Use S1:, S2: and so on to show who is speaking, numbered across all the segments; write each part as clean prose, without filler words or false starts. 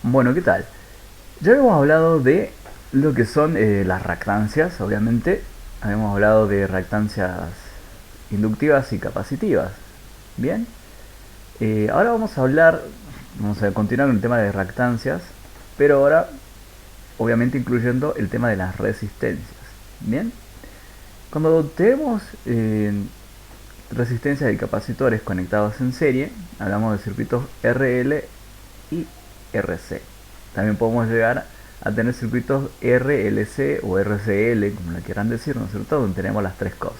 S1: Bueno, ¿qué tal? Ya habíamos hablado de lo que son las reactancias, obviamente. Habíamos hablado de reactancias inductivas y capacitivas. Bien. Ahora vamos a continuar con el tema de reactancias, pero ahora obviamente incluyendo el tema de las resistencias. Bien. Cuando tenemos resistencias y capacitores conectados en serie, hablamos de circuitos RL y RC. También podemos llegar a tener circuitos RLC o RCL, como le quieran decir, ¿no es cierto? Donde tenemos las tres cosas.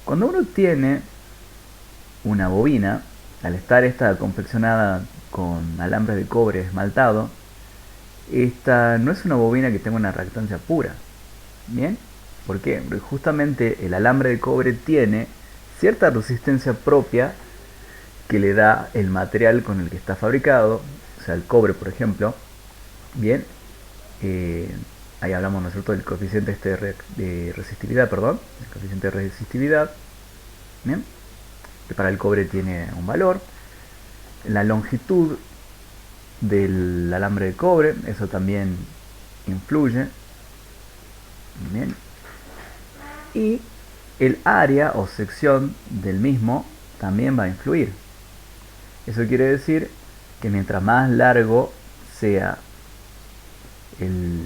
S1: Cuando uno tiene una bobina, al estar esta confeccionada con alambre de cobre esmaltado, esta no es una bobina que tenga una reactancia pura. ¿Bien? ¿Por qué? Porque justamente el alambre de cobre tiene cierta resistencia propia que le da el material con el que está fabricado, o sea, el cobre, por ejemplo. Bien, eh, ahí hablamos, ¿no es cierto?, del coeficiente de resistividad, perdón, el coeficiente de resistividad. Bien, que para el cobre tiene un valor. La longitud del alambre de cobre, eso también influye. Bien, y el área o sección del mismo también va a influir. Eso quiere decir que mientras más largo sea el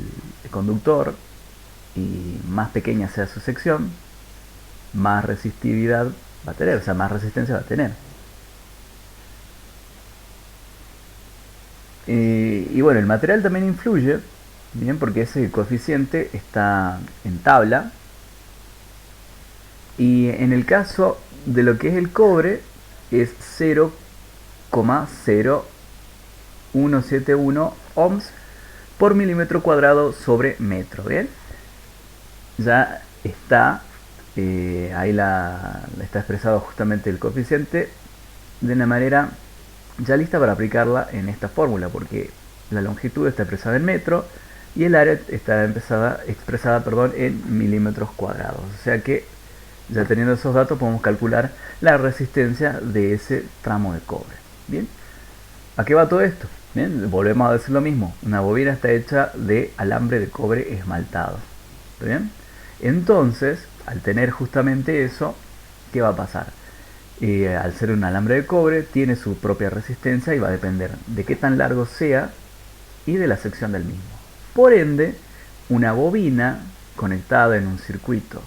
S1: conductor y más pequeña sea su sección, más resistividad va a tener, o sea, más resistencia va a tener. Y bueno, el material también influye, bien, porque ese coeficiente está en tabla. Y en el caso de lo que es el cobre, es 0,0171 ohms por milímetro cuadrado sobre metro. Bien, ya está ahí está expresado justamente el coeficiente de una manera ya lista para aplicarla en esta fórmula, porque la longitud está expresada en metro y el área está expresada en milímetros cuadrados. O sea que ya teniendo esos datos podemos calcular la resistencia de ese tramo de cobre. Bien, ¿a qué va todo esto? Bien, volvemos a decir lo mismo. Una bobina está hecha de alambre de cobre esmaltado. ¿Bien? Entonces, al tener justamente eso, ¿qué va a pasar? Al ser un alambre de cobre, tiene su propia resistencia y va a depender de qué tan largo sea y de la sección del mismo. Por ende, una bobina conectada en un circuito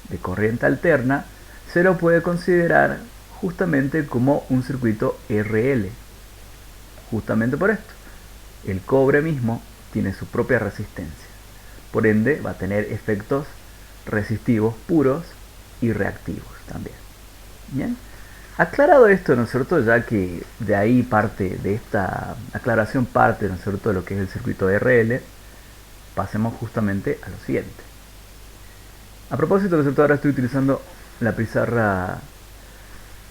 S1: de corriente alterna se lo puede considerar justamente como un circuito RL. Justamente por esto, el cobre mismo tiene su propia resistencia. Por ende, va a tener efectos resistivos puros y reactivos también. Bien, aclarado esto, ¿no es cierto? Ya que de ahí parte, de esta aclaración parte, ¿no es cierto?, de lo que es el circuito RL, pasemos justamente a lo siguiente. A propósito, ¿no es cierto?, ahora estoy utilizando la pizarra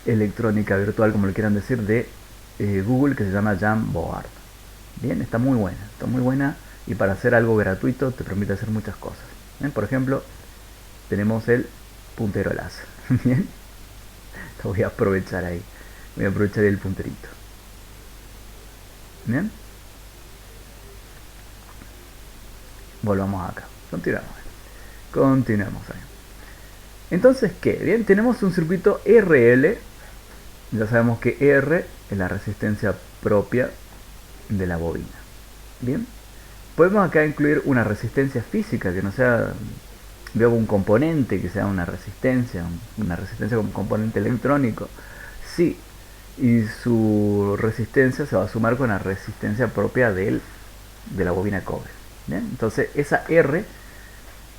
S1: electrónica virtual, como le quieran decir, de Google, que se llama Jamboard. Bien, está muy buena y para hacer algo gratuito te permite hacer muchas cosas. Bien, por ejemplo, tenemos el puntero láser. Bien, lo voy a aprovechar ahí. Voy a aprovechar el punterito. Bien, volvamos acá. Continuamos ahí. Entonces, ¿qué? Bien, tenemos un circuito RL. Ya sabemos que R es la resistencia propia de la bobina. Bien, podemos acá incluir una resistencia física que no sea, veo, un componente que sea una resistencia como componente electrónico. Sí, y su resistencia se va a sumar con la resistencia propia de la bobina de cobre. Bien, entonces esa R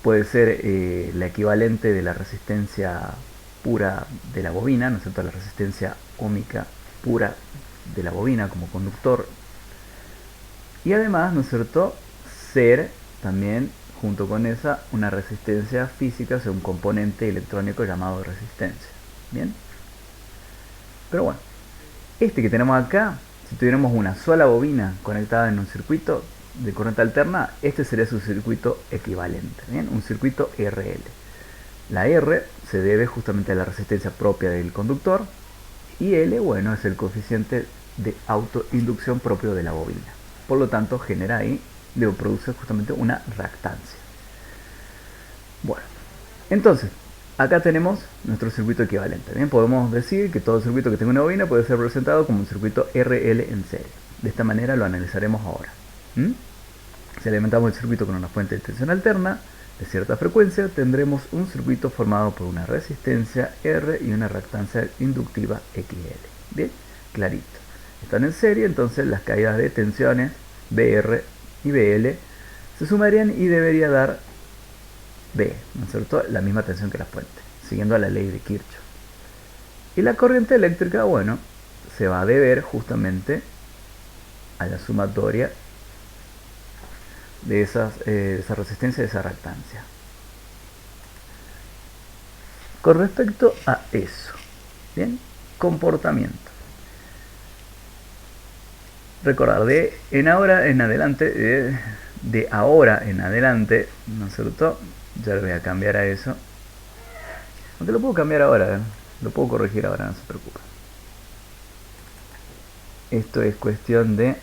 S1: puede ser la equivalente de la resistencia pura de la bobina, ¿no es cierto?, la resistencia óhmica pura de la bobina como conductor. Y además, ¿no es cierto?, ser también, junto con esa, una resistencia física, o sea, un componente electrónico llamado resistencia. Bien, pero bueno, este que tenemos acá, si tuviéramos una sola bobina conectada en un circuito de corriente alterna, este sería su circuito equivalente. Bien, un circuito RL. La R se debe justamente a la resistencia propia del conductor y L, bueno, es el coeficiente de autoinducción propio de la bobina. por lo tanto genera ahí, produce justamente una reactancia. Bueno, entonces, acá tenemos nuestro circuito equivalente. Bien, podemos decir que todo circuito que tenga una bobina puede ser representado como un circuito RL en serie. De esta manera lo analizaremos ahora. Si alimentamos el circuito con una fuente de tensión alterna de cierta frecuencia, tendremos un circuito formado por una resistencia R y una reactancia inductiva XL. Bien, clarito. Están en serie, entonces las caídas de tensiones BR y BL se sumarían y debería dar B, ¿no es cierto? La misma tensión que la fuente, siguiendo a la ley de Kirchhoff. Y la corriente eléctrica, bueno, se va a deber justamente a la sumatoria de esa resistencia y esa reactancia. Con respecto a eso, bien, comportamiento. Recordar, de ahora en adelante, ¿no es cierto? Ya lo voy a cambiar a eso. Aunque lo puedo cambiar ahora, lo puedo corregir ahora, no se preocupe. Esto es cuestión de...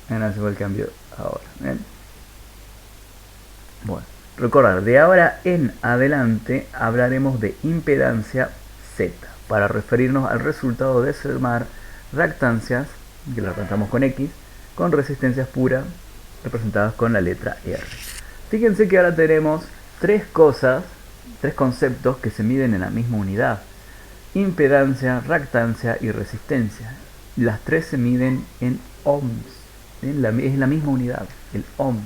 S1: no se el cambio ahora. ¿Ven? Bueno, recordar, de ahora en adelante hablaremos de impedancia Z para referirnos al resultado de sumar reactancias, que lo representamos con X, con resistencias puras representadas con la letra R. Fíjense que ahora tenemos tres conceptos que se miden en la misma unidad: impedancia, reactancia y resistencia. Las tres se miden en ohms. Es la misma unidad, el ohm.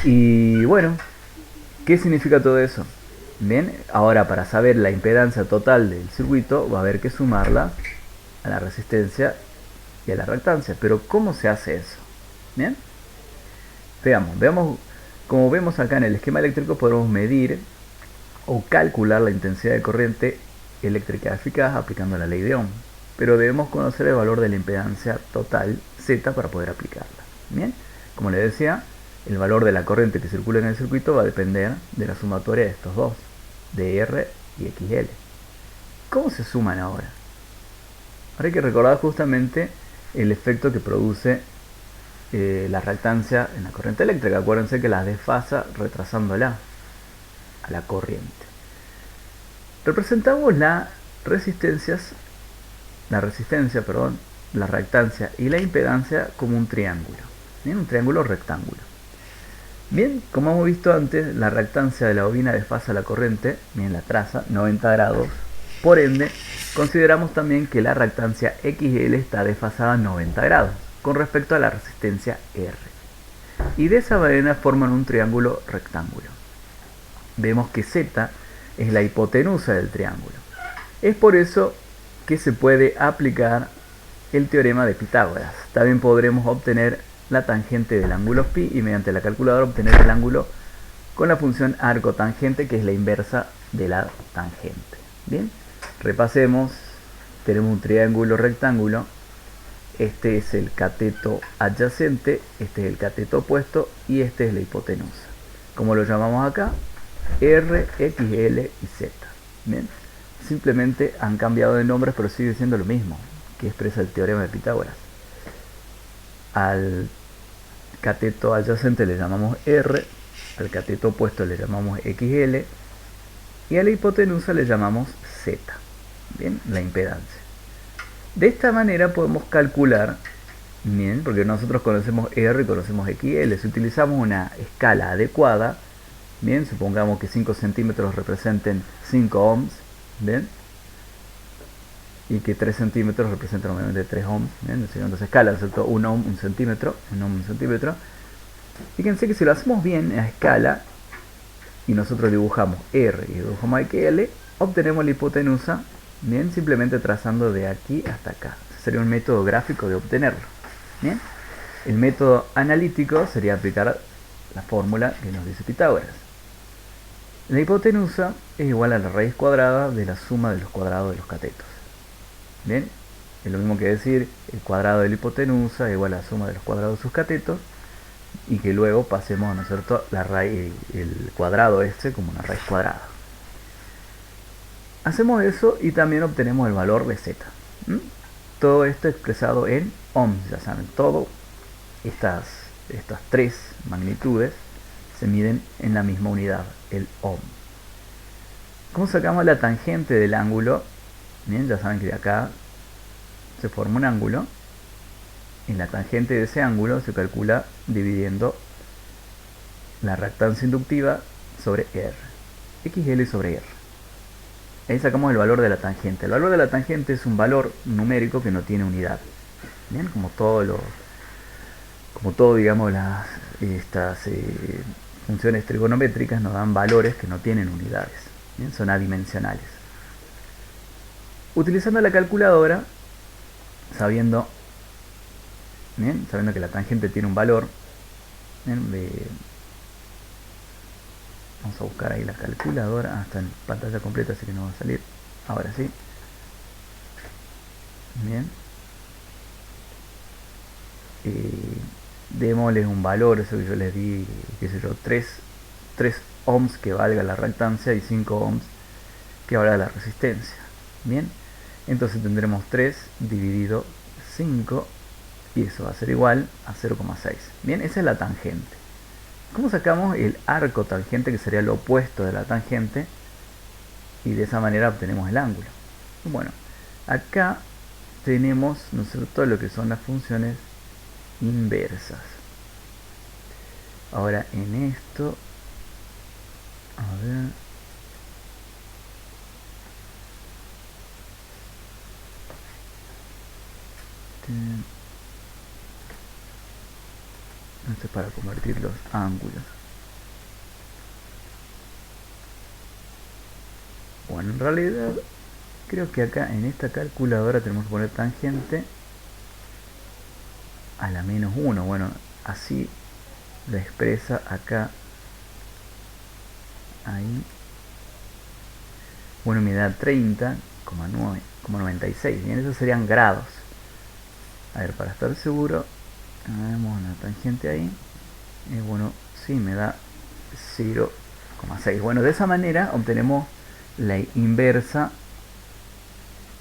S1: Y bueno, ¿qué significa todo eso? Bien, ahora para saber la impedancia total del circuito va a haber que sumarla a la resistencia y a la reactancia. Pero ¿cómo se hace eso? Bien, veamos, como vemos acá en el esquema eléctrico, podemos medir o calcular la intensidad de corriente eléctrica eficaz aplicando la ley de Ohm, pero debemos conocer el valor de la impedancia total Z para poder aplicarla. Bien, como les decía, el valor de la corriente que circula en el circuito va a depender de la sumatoria de estos dos, de R y XL. ¿Cómo se suman ahora? Ahora hay que recordar justamente el efecto que produce la reactancia en la corriente eléctrica. Acuérdense que la desfasa retrasándola a la corriente. Representamos la resistencia, la reactancia y la impedancia como un triángulo. Bien, un triángulo rectángulo. Bien, como hemos visto antes, la reactancia de la bobina desfasa la corriente, bien, la traza 90 grados. Por ende, consideramos también que la reactancia XL está desfasada 90 grados con respecto a la resistencia R. Y de esa manera forman un triángulo rectángulo. Vemos que Z es la hipotenusa del triángulo. Es por eso que se puede aplicar el teorema de Pitágoras. También podremos obtener la tangente del ángulo phi y mediante la calculadora obtener el ángulo con la función arcotangente, que es la inversa de la tangente. Bien, repasemos. Tenemos un triángulo rectángulo. Este es el cateto adyacente, este es el cateto opuesto y este es la hipotenusa. ¿Cómo lo llamamos acá? R, XL y Z. Bien, simplemente han cambiado de nombres, pero sigue siendo lo mismo, que expresa el teorema de Pitágoras. Al cateto adyacente le llamamos R, al cateto opuesto le llamamos XL y a la hipotenusa le llamamos Z. Bien, la impedancia. De esta manera podemos calcular, bien, porque nosotros conocemos R y conocemos XL. Si utilizamos una escala adecuada, bien, supongamos que 5 centímetros representen 5 ohms, bien, y que 3 centímetros representan obviamente 3 ohms, bien, entonces escala, ¿cierto? 1 ohm, 1 centímetro, 1 ohm, 1 centímetro. Fíjense que si lo hacemos bien a escala y nosotros dibujamos R y dibujamos XL, obtenemos la hipotenusa, bien, simplemente trazando de aquí hasta acá. Ese sería un método gráfico de obtenerlo. Bien, el método analítico sería aplicar la fórmula que nos dice Pitágoras. La hipotenusa es igual a la raíz cuadrada de la suma de los cuadrados de los catetos. Bien, es lo mismo que decir el cuadrado de la hipotenusa es igual a la suma de los cuadrados de sus catetos, y que luego pasemos, ¿no es cierto?, la raíz, el cuadrado este como una raíz cuadrada. Hacemos eso y también obtenemos el valor de Z. todo esto expresado en ohms, ya saben, todo estas tres magnitudes se miden en la misma unidad, el ohm. ¿Cómo sacamos la tangente del ángulo? Bien, ya saben que de acá se forma un ángulo y la tangente de ese ángulo se calcula dividiendo la reactancia inductiva sobre R, XL sobre R. Ahí sacamos el valor de la tangente. El valor de la tangente es un valor numérico que no tiene unidad. Bien, como todo digamos, estas funciones trigonométricas nos dan valores que no tienen unidades. Bien, son adimensionales. Utilizando la calculadora, sabiendo que la tangente tiene un valor, vamos a buscar ahí la calculadora. Está en pantalla completa, así que no va a salir. Ahora sí. Bien. Démosles un valor, eso que yo les di, qué sé yo, 3 ohms que valga la reactancia y 5 ohms que valga la resistencia. Bien. Entonces tendremos 3 dividido 5 y eso va a ser igual a 0,6. Bien, esa es la tangente. ¿Cómo sacamos el arco tangente, que sería lo opuesto de la tangente? Y de esa manera obtenemos el ángulo. Bueno, acá tenemos, ¿no es cierto?, lo que son las funciones inversas. Ahora en esto, a ver, esto es para convertir los ángulos. Bueno, en realidad creo que acá en esta calculadora tenemos que poner tangente a la menos 1. Bueno, así la expresa acá. Ahí. Bueno, me da 30,96. Bien, esos serían grados. A ver, para estar seguro, hagamos una tangente ahí. Bueno, sí, me da 0,6. Bueno, de esa manera obtenemos la inversa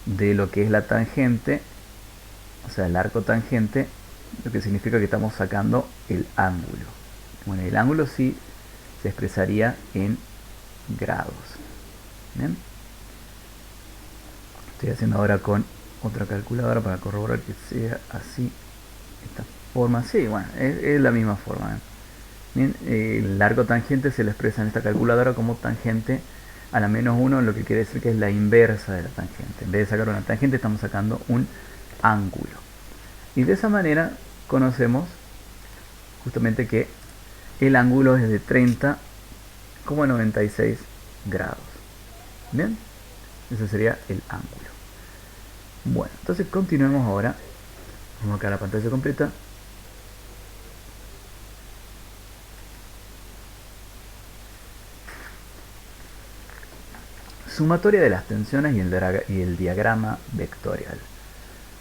S1: de lo que es la tangente, o sea, el arco tangente, lo que significa que estamos sacando el ángulo. Bueno, el ángulo sí se expresaría en grados. ¿Bien? Estoy haciendo ahora con otra calculadora para corroborar que sea así, esta forma. Sí, bueno, es la misma forma. Bien, el arco tangente se le expresa en esta calculadora como tangente a la menos 1, lo que quiere decir que es la inversa de la tangente. En vez de sacar una tangente, estamos sacando un ángulo. Y de esa manera conocemos justamente que el ángulo es de 30,96 grados. Bien, ese sería el ángulo. Bueno, entonces continuemos ahora. Vamos acá a la pantalla completa. Sumatoria de las tensiones y el diagrama vectorial.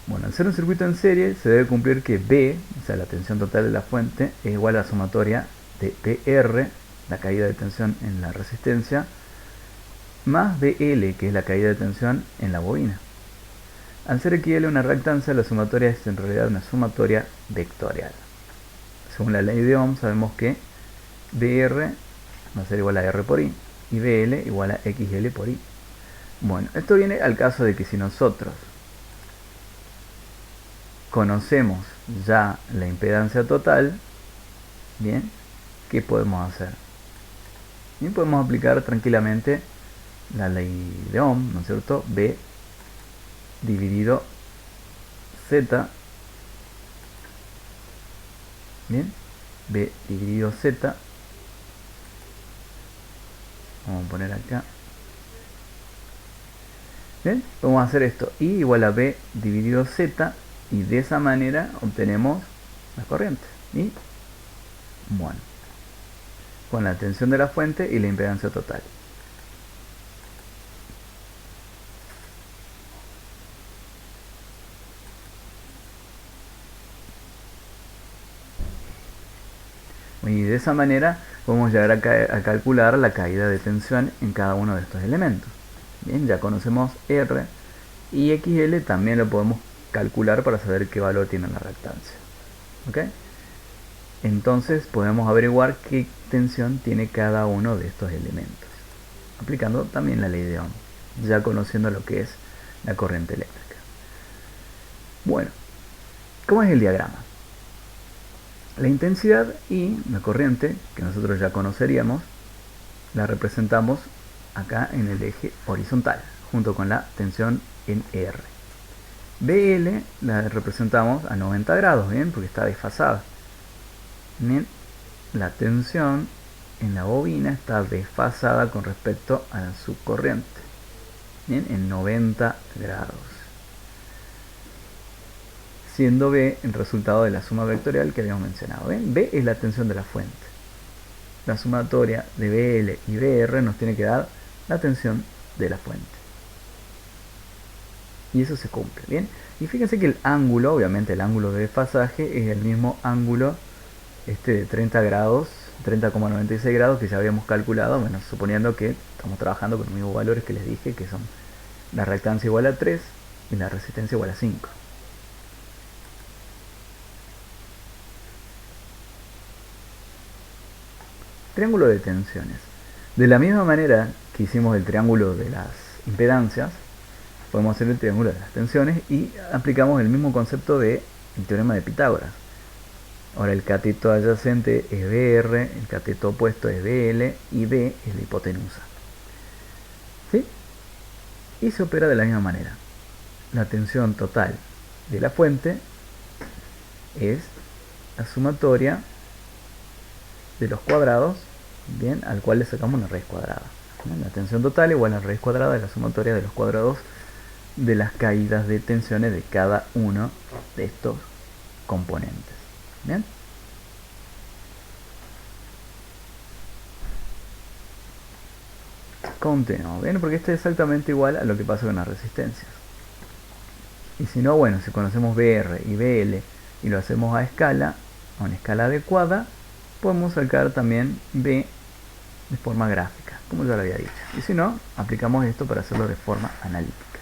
S1: Bueno, al ser un circuito en serie se debe cumplir que B, o sea la tensión total de la fuente, es igual a la sumatoria de PR, la caída de tensión en la resistencia, más BL, que es la caída de tensión en la bobina. Al ser XL una reactancia, la sumatoria es en realidad una sumatoria vectorial. Según la ley de Ohm sabemos que BR va a ser igual a R por I y BL igual a XL por I. Bueno, esto viene al caso de que si nosotros conocemos ya la impedancia total, bien, ¿qué podemos hacer? Bien, podemos aplicar tranquilamente la ley de Ohm, ¿no es cierto? B dividido Z, bien, B dividido Z, vamos a poner acá, bien, vamos a hacer esto, I igual a B dividido Z, y de esa manera obtenemos la corriente. Y bueno, con la tensión de la fuente y la impedancia total. Y de esa manera podemos llegar a calcular la caída de tensión en cada uno de estos elementos. Bien, ya conocemos R y XL, también lo podemos calcular para saber qué valor tiene la reactancia. ¿Ok? Entonces podemos averiguar qué tensión tiene cada uno de estos elementos, aplicando también la ley de Ohm, ya conociendo lo que es la corriente eléctrica. Bueno, ¿cómo es el diagrama? La intensidad y la corriente, que nosotros ya conoceríamos, la representamos acá en el eje horizontal, junto con la tensión en R. BL la representamos a 90 grados, ¿bien? Porque está desfasada. Bien, la tensión en la bobina está desfasada con respecto a su corriente. Bien, en 90 grados. Siendo B el resultado de la suma vectorial que habíamos mencionado. ¿Ven? B es la tensión de la fuente. La sumatoria de BL y BR nos tiene que dar la tensión de la fuente. Y eso se cumple, ¿bien? Y fíjense que el ángulo, obviamente el ángulo de desfasaje, es el mismo ángulo de 30 grados, 30,96 grados que ya habíamos calculado, bueno, suponiendo que estamos trabajando con los mismos valores que les dije, que son la reactancia igual a 3 y la resistencia igual a 5. Triángulo de tensiones. De la misma manera que hicimos el triángulo de las impedancias, podemos hacer el triángulo de las tensiones y aplicamos el mismo concepto del teorema de Pitágoras. Ahora el cateto adyacente es BR, el cateto opuesto es BL y B es la hipotenusa. ¿Sí? Y se opera de la misma manera. La tensión total de la fuente es la sumatoria de los cuadrados, bien, al cual le sacamos una raíz cuadrada. ¿Bien? La tensión total igual a la raíz cuadrada de la sumatoria de los cuadrados de las caídas de tensiones de cada uno de estos componentes. ¿Bien? Continuamos, ¿bien? Porque esto es exactamente igual a lo que pasa con las resistencias. Y si no, bueno, si conocemos BR y BL y lo hacemos a una escala adecuada, podemos sacar también B de forma gráfica, como ya lo había dicho. Y si no, aplicamos esto para hacerlo de forma analítica.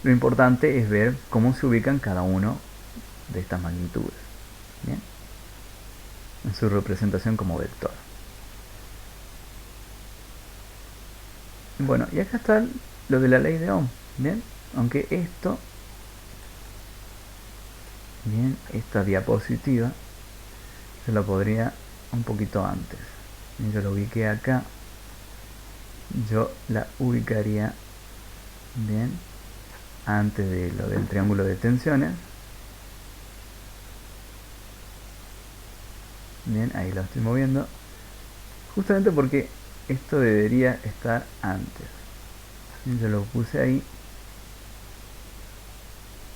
S1: Lo importante es ver cómo se ubican cada uno de estas magnitudes, ¿bien? En su representación como vector. Bueno, y acá está lo de la ley de Ohm, ¿bien? Aunque esto, bien, esta diapositiva se la podría un poquito antes. Yo lo ubiqué acá, yo la ubicaría, bien, antes de lo del triángulo de tensiones. Bien, ahí lo estoy moviendo, justamente porque esto debería estar antes. Yo lo puse ahí,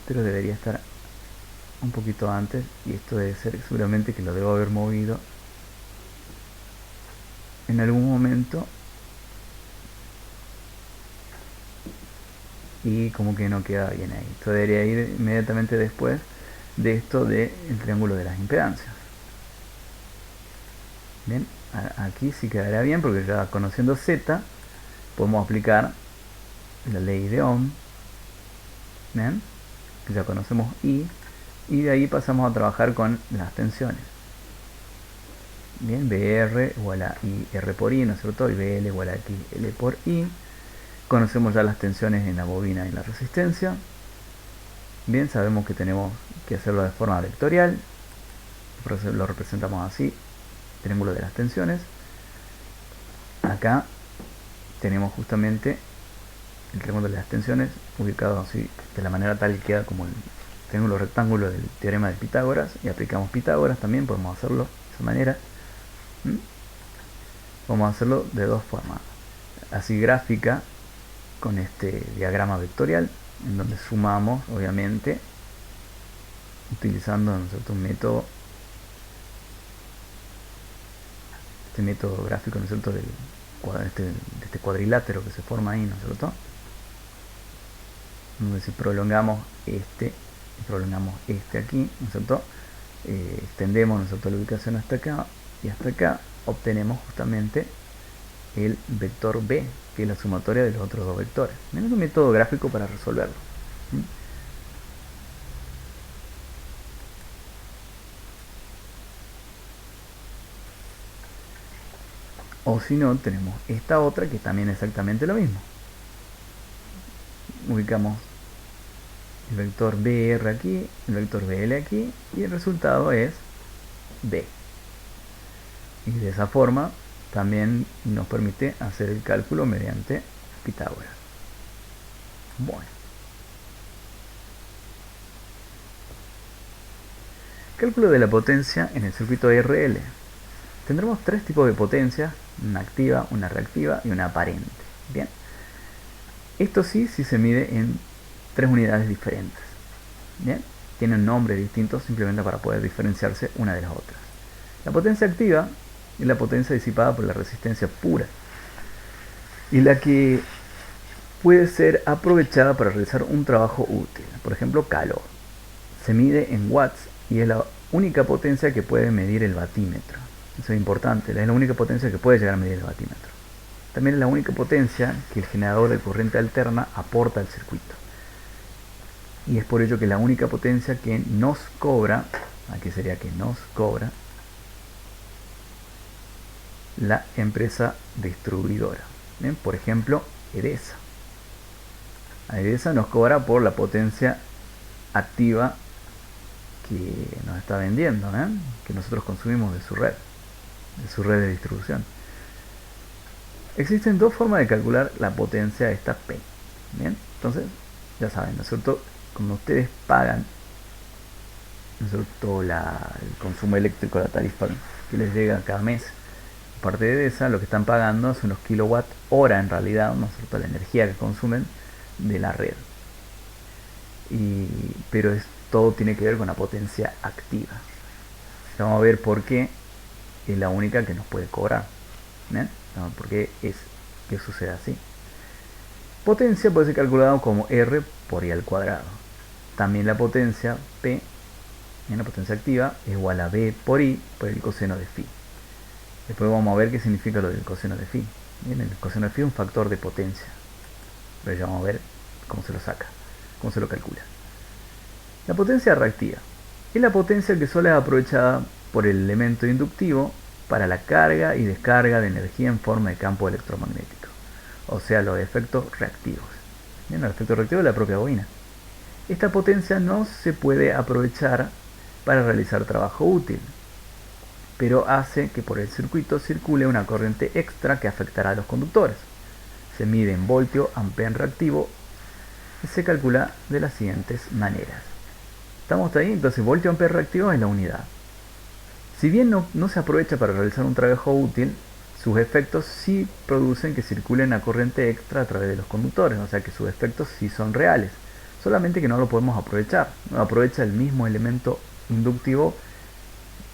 S1: pero debería estar un poquito antes, y esto debe ser seguramente que lo debo haber movido en algún momento y como que no queda bien ahí. Esto debería ir inmediatamente después de esto del triángulo de las impedancias. Bien, aquí sí quedaría bien porque ya conociendo Z podemos aplicar la ley de Ohm. Bien, ya conocemos I, y de ahí pasamos a trabajar con las tensiones. Bien, BR igual a IR por I, ¿no es cierto? Y BL igual a XL por I. Conocemos ya las tensiones en la bobina y la resistencia. Bien, sabemos que tenemos que hacerlo de forma vectorial. Lo representamos así, triángulo de las tensiones. Acá tenemos justamente el triángulo de las tensiones ubicado así, de la manera tal que queda como el triángulo rectángulo del teorema de Pitágoras, y aplicamos Pitágoras también, podemos hacerlo de esa manera. Vamos a hacerlo de dos formas, así gráfica, con este diagrama vectorial, en donde sumamos, obviamente, utilizando, ¿no es cierto?, un método, este método gráfico, ¿no es cierto?, de este cuadrilátero que se forma ahí, ¿no es cierto?, donde si prolongamos este y prolongamos este aquí, ¿no es cierto?, extendemos, ¿no es cierto?, la ubicación hasta acá y hasta acá, obtenemos justamente el vector B, que es la sumatoria de los otros dos vectores. Es un método gráfico para resolverlo. O si no, tenemos esta otra que también es exactamente lo mismo. Ubicamos el vector BR aquí, el vector BL aquí, y el resultado es B. Y de esa forma también nos permite hacer el cálculo mediante Pitágoras. Bueno. Cálculo de la potencia en el circuito RL. Tendremos tres tipos de potencias, una activa, una reactiva y una aparente. Bien. Esto sí se mide en tres unidades diferentes. Bien. Tienen nombres distintos simplemente para poder diferenciarse una de las otras. La potencia activa es la potencia disipada por la resistencia pura y la que puede ser aprovechada para realizar un trabajo útil, por ejemplo calor. Se mide en watts y es la única potencia que puede medir el batímetro. Eso es importante, es la única potencia que puede llegar a medir el batímetro. También es la única potencia que el generador de corriente alterna aporta al circuito. Y es por ello que la única potencia que nos cobra, aquí sería que nos cobra, la empresa distribuidora. ¿Bien? Por ejemplo, Edesa. Edesa nos cobra por la potencia activa que nos está vendiendo, que nosotros consumimos de su red de distribución. Existen dos formas de calcular la potencia de esta P. Bien, entonces ya saben, ¿no es cierto? Cuando ustedes pagan, ¿no es cierto?, el consumo eléctrico, la tarifa que les llega cada mes, aparte de esa, lo que están pagando son los kilowatt hora en realidad, ¿no es cierto?, la energía que consumen de la red. Pero todo tiene que ver con la potencia activa. Vamos a ver por qué es la única que nos puede cobrar. ¿Por qué que sucede así? Potencia puede ser calculada como R por I al cuadrado. También la potencia P, en la potencia activa, es igual a B por I por el coseno de phi. Después vamos a ver qué significa lo del coseno de phi. Bien, el coseno de phi es un factor de potencia. Pero ya vamos a ver cómo se lo saca, cómo se lo calcula. La potencia reactiva es la potencia que solo es aprovechada por el elemento inductivo para la carga y descarga de energía en forma de campo electromagnético, o sea, los efectos reactivos. Bien, el efecto reactivo es la propia bobina. Esta potencia no se puede aprovechar para realizar trabajo útil, pero hace que por el circuito circule una corriente extra que afectará a los conductores. Se mide en voltio ampere reactivo y se calcula de las siguientes maneras. ¿Estamos hasta ahí? Entonces voltio ampere reactivo es la unidad. Si bien no se aprovecha para realizar un trabajo útil, sus efectos sí producen que circule una corriente extra a través de los conductores, o sea que sus efectos sí son reales, solamente que no lo podemos aprovechar. No aprovecha el mismo elemento inductivo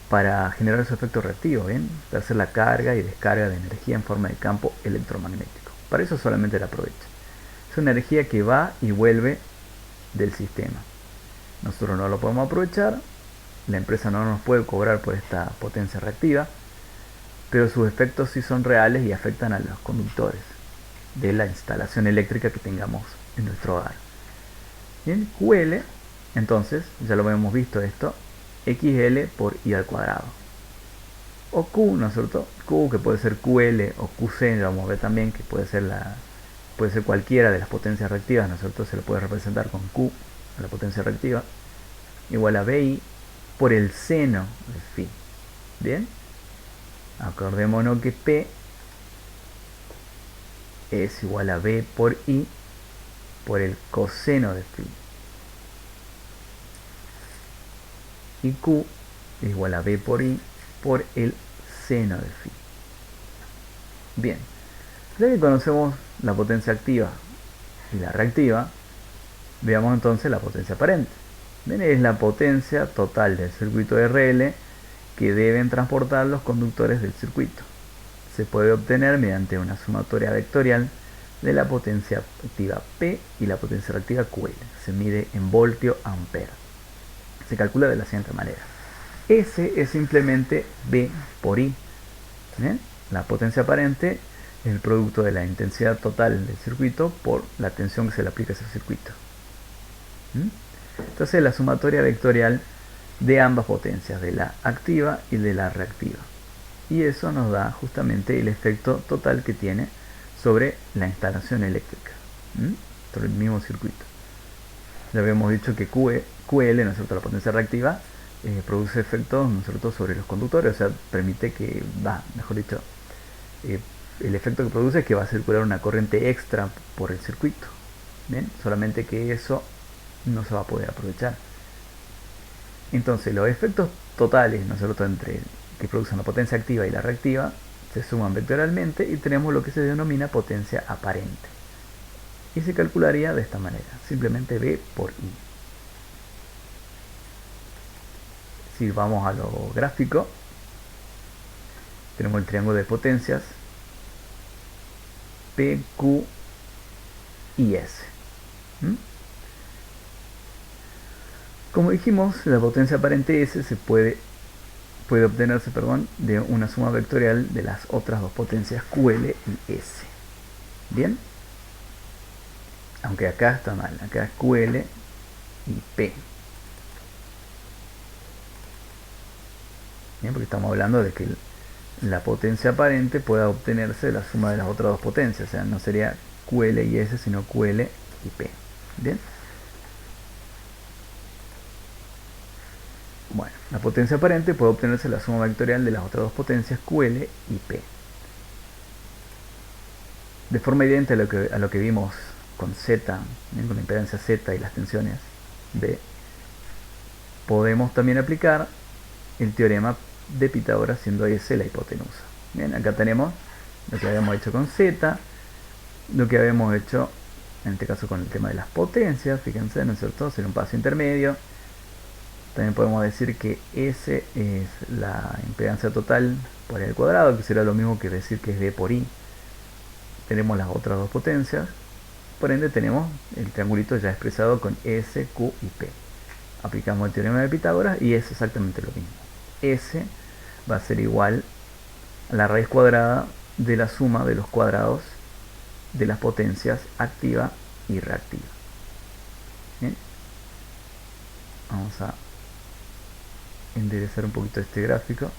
S1: para generar su efecto reactivo, ¿bien? Para hacer la carga y descarga de energía en forma de campo electromagnético. Para eso solamente la aprovecha. Es una energía que va y vuelve del sistema. Nosotros no lo podemos aprovechar, la empresa no nos puede cobrar por esta potencia reactiva, pero sus efectos sí son reales y afectan a los conductores de la instalación eléctrica que tengamos en nuestro hogar. Bien, QL, entonces, ya lo hemos visto esto, XL por I al cuadrado. O Q, ¿no es cierto? Q, que puede ser QL o QC, lo vamos a ver también, que puede ser cualquiera de las potencias reactivas, ¿no es cierto? Se lo puede representar con Q, la potencia reactiva, igual a BI por el seno de phi. Bien, acordémonos que P es igual a B por I por el coseno de phi. Y Q es igual a B por I por el seno de phi. Bien, ya que conocemos la potencia activa y la reactiva, veamos entonces la potencia aparente. Bien, es la potencia total del circuito RL que deben transportar los conductores del circuito. Se puede obtener mediante una sumatoria vectorial de la potencia activa P y la potencia reactiva QL. Se mide en voltio ampere. Se calcula de la siguiente manera. S es simplemente B por I. ¿Bien? La potencia aparente es el producto de la intensidad total del circuito por la tensión que se le aplica a ese circuito. Entonces la sumatoria vectorial de ambas potencias, de la activa y de la reactiva. y eso nos da justamente el efecto total que tiene sobre la instalación eléctrica, sobre el mismo circuito. Ya habíamos dicho que QL, ¿no es cierto?, la potencia reactiva, produce efectos, ¿no es cierto?, sobre los conductores, o sea, permite que, mejor dicho, el efecto que produce es que va a circular una corriente extra por el circuito. Bien, solamente que eso no se va a poder aprovechar. Entonces los efectos totales, ¿no es cierto?, entre que producen la potencia activa y la reactiva se suman vectorialmente y tenemos lo que se denomina potencia aparente. Y se calcularía de esta manera, simplemente V por I. Si vamos a lo gráfico, tenemos el triángulo de potencias P, Q y S. Como dijimos, la potencia aparente S puede obtenerse de una suma vectorial de las otras dos potencias QL y S. Bien, aunque acá está mal, acá es QL y P. Bien, porque estamos hablando de que la potencia aparente pueda obtenerse de la suma de las otras dos potencias, o sea, no sería QL y S, sino QL y P. Bien. Bueno, la potencia aparente puede obtenerse de la suma vectorial de las otras dos potencias QL y P. De forma idéntica a lo que vimos con Z, ¿bien?, con la impedancia Z y las tensiones B, podemos también aplicar el teorema de Pitágoras, siendo S la hipotenusa. Bien, acá tenemos lo que habíamos hecho con Z, lo que habíamos hecho en este caso con el tema de las potencias, fíjense, ¿no es cierto?, sería un paso intermedio. También podemos decir que S es la impedancia total por el cuadrado, que será lo mismo que decir que es D por I. Tenemos las otras dos potencias, por ende tenemos el triangulito ya expresado con S, Q y P. Aplicamos el teorema de Pitágoras y es exactamente lo mismo. S va a ser igual a la raíz cuadrada de la suma de los cuadrados de las potencias activa y reactiva. Bien, vamos a enderezar un poquito este gráfico.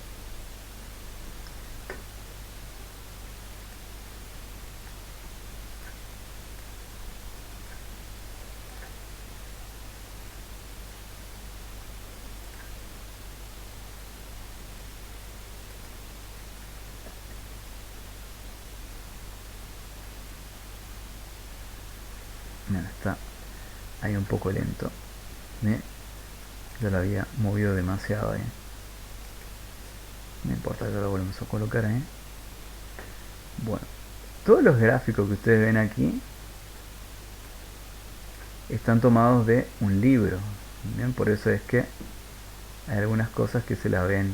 S1: Mira, está ahí un poco lento. Ya lo había movido demasiado ahí. No importa, ya lo volvemos a colocar ahí. Bueno, todos los gráficos que ustedes ven aquí están tomados de un libro. Bien, por eso es que hay algunas cosas que se las ven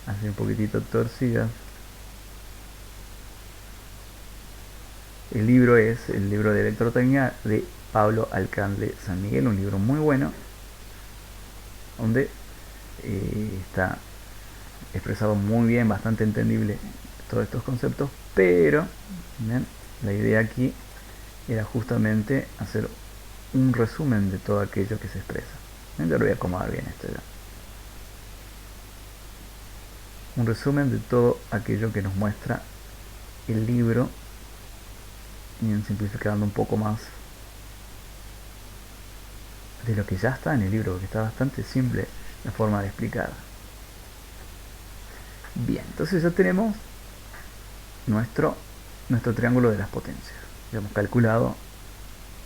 S1: así un poquitito torcidas. El libro es el libro de electrotécnica de Pablo Alcalde San Miguel, un libro muy bueno, donde está expresado muy bien, bastante entendible todos estos conceptos, pero ¿bien?, la idea aquí era justamente hacer un resumen de todo aquello que se expresa. Bien, yo lo voy a acomodar bien esto ya. Un resumen de todo aquello que nos muestra el libro, bien simplificando un poco más de lo que ya está en el libro, porque está bastante simple la forma de explicar. Bien, entonces ya tenemos nuestro triángulo de las potencias. Ya hemos calculado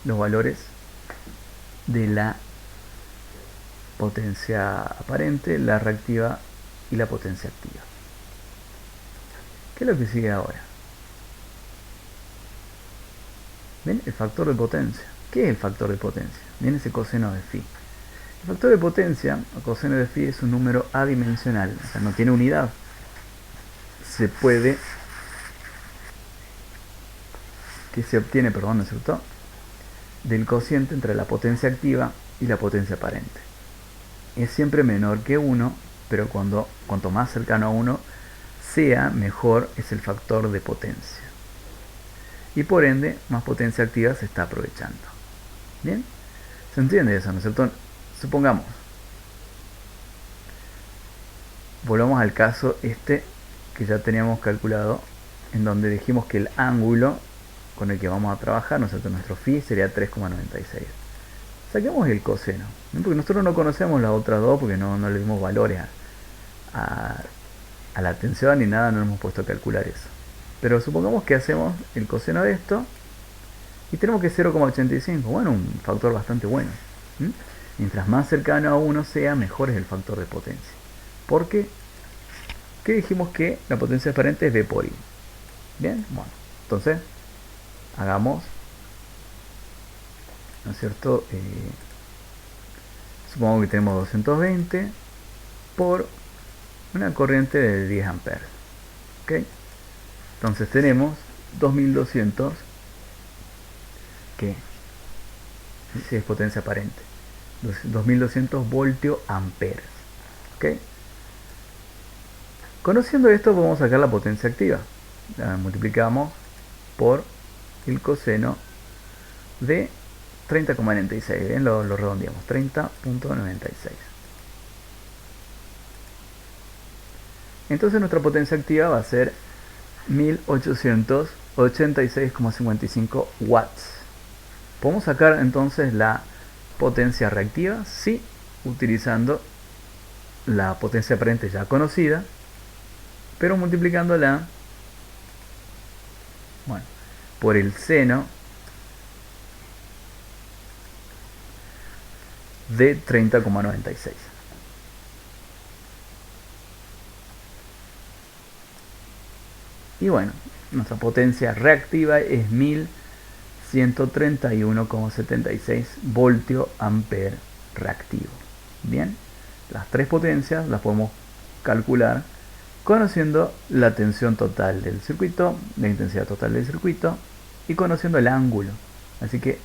S1: los valores de la potencia aparente, la reactiva y la potencia activa. ¿Qué es lo que sigue ahora? ¿Ven? El factor de potencia. ¿Qué es el factor de potencia? Viene ese coseno de phi. El factor de potencia, o coseno de phi, es un número adimensional, o sea, no tiene unidad. Se obtiene, ¿no es cierto?, del cociente entre la potencia activa y la potencia aparente. Es siempre menor que 1, pero cuanto más cercano a 1 sea, mejor es el factor de potencia. Y por ende, más potencia activa se está aprovechando. ¿Bien? ¿Se entiende eso, no es cierto? Supongamos, volvamos al caso que ya teníamos calculado, en donde dijimos que el ángulo con el que vamos a trabajar, nuestro phi sería 3,96. Saquemos el coseno, ¿no? Porque nosotros no conocemos las otras dos, porque no le dimos valores a la tensión ni nada, no hemos puesto a calcular eso. Pero supongamos que hacemos el coseno de esto y tenemos que 0,85. Bueno, un factor bastante bueno. Mientras más cercano a 1 sea, mejor es el factor de potencia. Porque, ¿qué dijimos? Que la potencia aparente es V por I. Bien, bueno, entonces hagamos, ¿no es cierto? Supongo que tenemos 220 por una corriente de 10 amperes. ¿Ok? Entonces tenemos 2200, que si es potencia aparente, 2200 voltio amperes. ¿Ok? Conociendo esto podemos sacar la potencia activa. La multiplicamos por el coseno de 30,96. Bien, lo redondeamos, 30,96. Entonces nuestra potencia activa va a ser 1886,55 watts. ¿Podemos sacar entonces la potencia reactiva? Sí, utilizando la potencia aparente ya conocida, pero multiplicándola, bueno, por el seno de 30,96. Y bueno, nuestra potencia reactiva es 1131,76 voltio ampere reactivo. Bien, las tres potencias las podemos calcular conociendo la tensión total del circuito, la intensidad total del circuito y conociendo el ángulo. Así que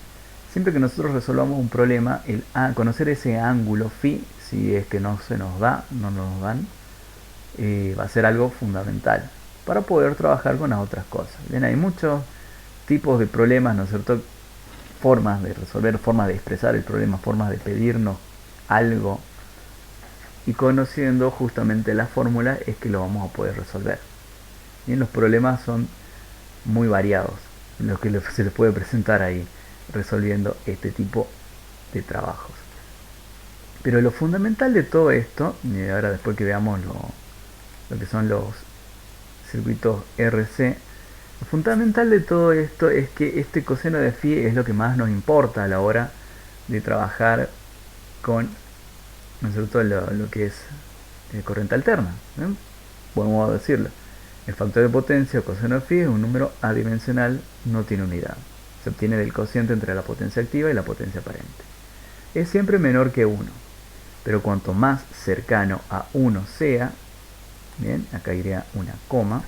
S1: siempre que nosotros resolvamos un problema, conocer ese ángulo phi, si es que no nos dan, va a ser algo fundamental para poder trabajar con las otras cosas. Bien, hay muchos tipos de problemas, ¿no es cierto? Formas de resolver, formas de expresar el problema, formas de pedirnos algo, y conociendo justamente la fórmula es que lo vamos a poder resolver. Bien, los problemas son muy variados, lo que se les puede presentar ahí resolviendo este tipo de trabajos. Pero lo fundamental de todo esto, y ahora después que veamos lo que son los circuitos RC, lo fundamental de todo esto es que este coseno de phi es lo que más nos importa a la hora de trabajar con, ¿no es cierto?, lo que es corriente alterna. Podemos decirlo, el factor de potencia o coseno de phi es un número adimensional, no tiene unidad. Se obtiene del cociente entre la potencia activa y la potencia aparente. Es siempre menor que 1, pero cuanto más cercano a 1 sea, bien, acá iría una coma,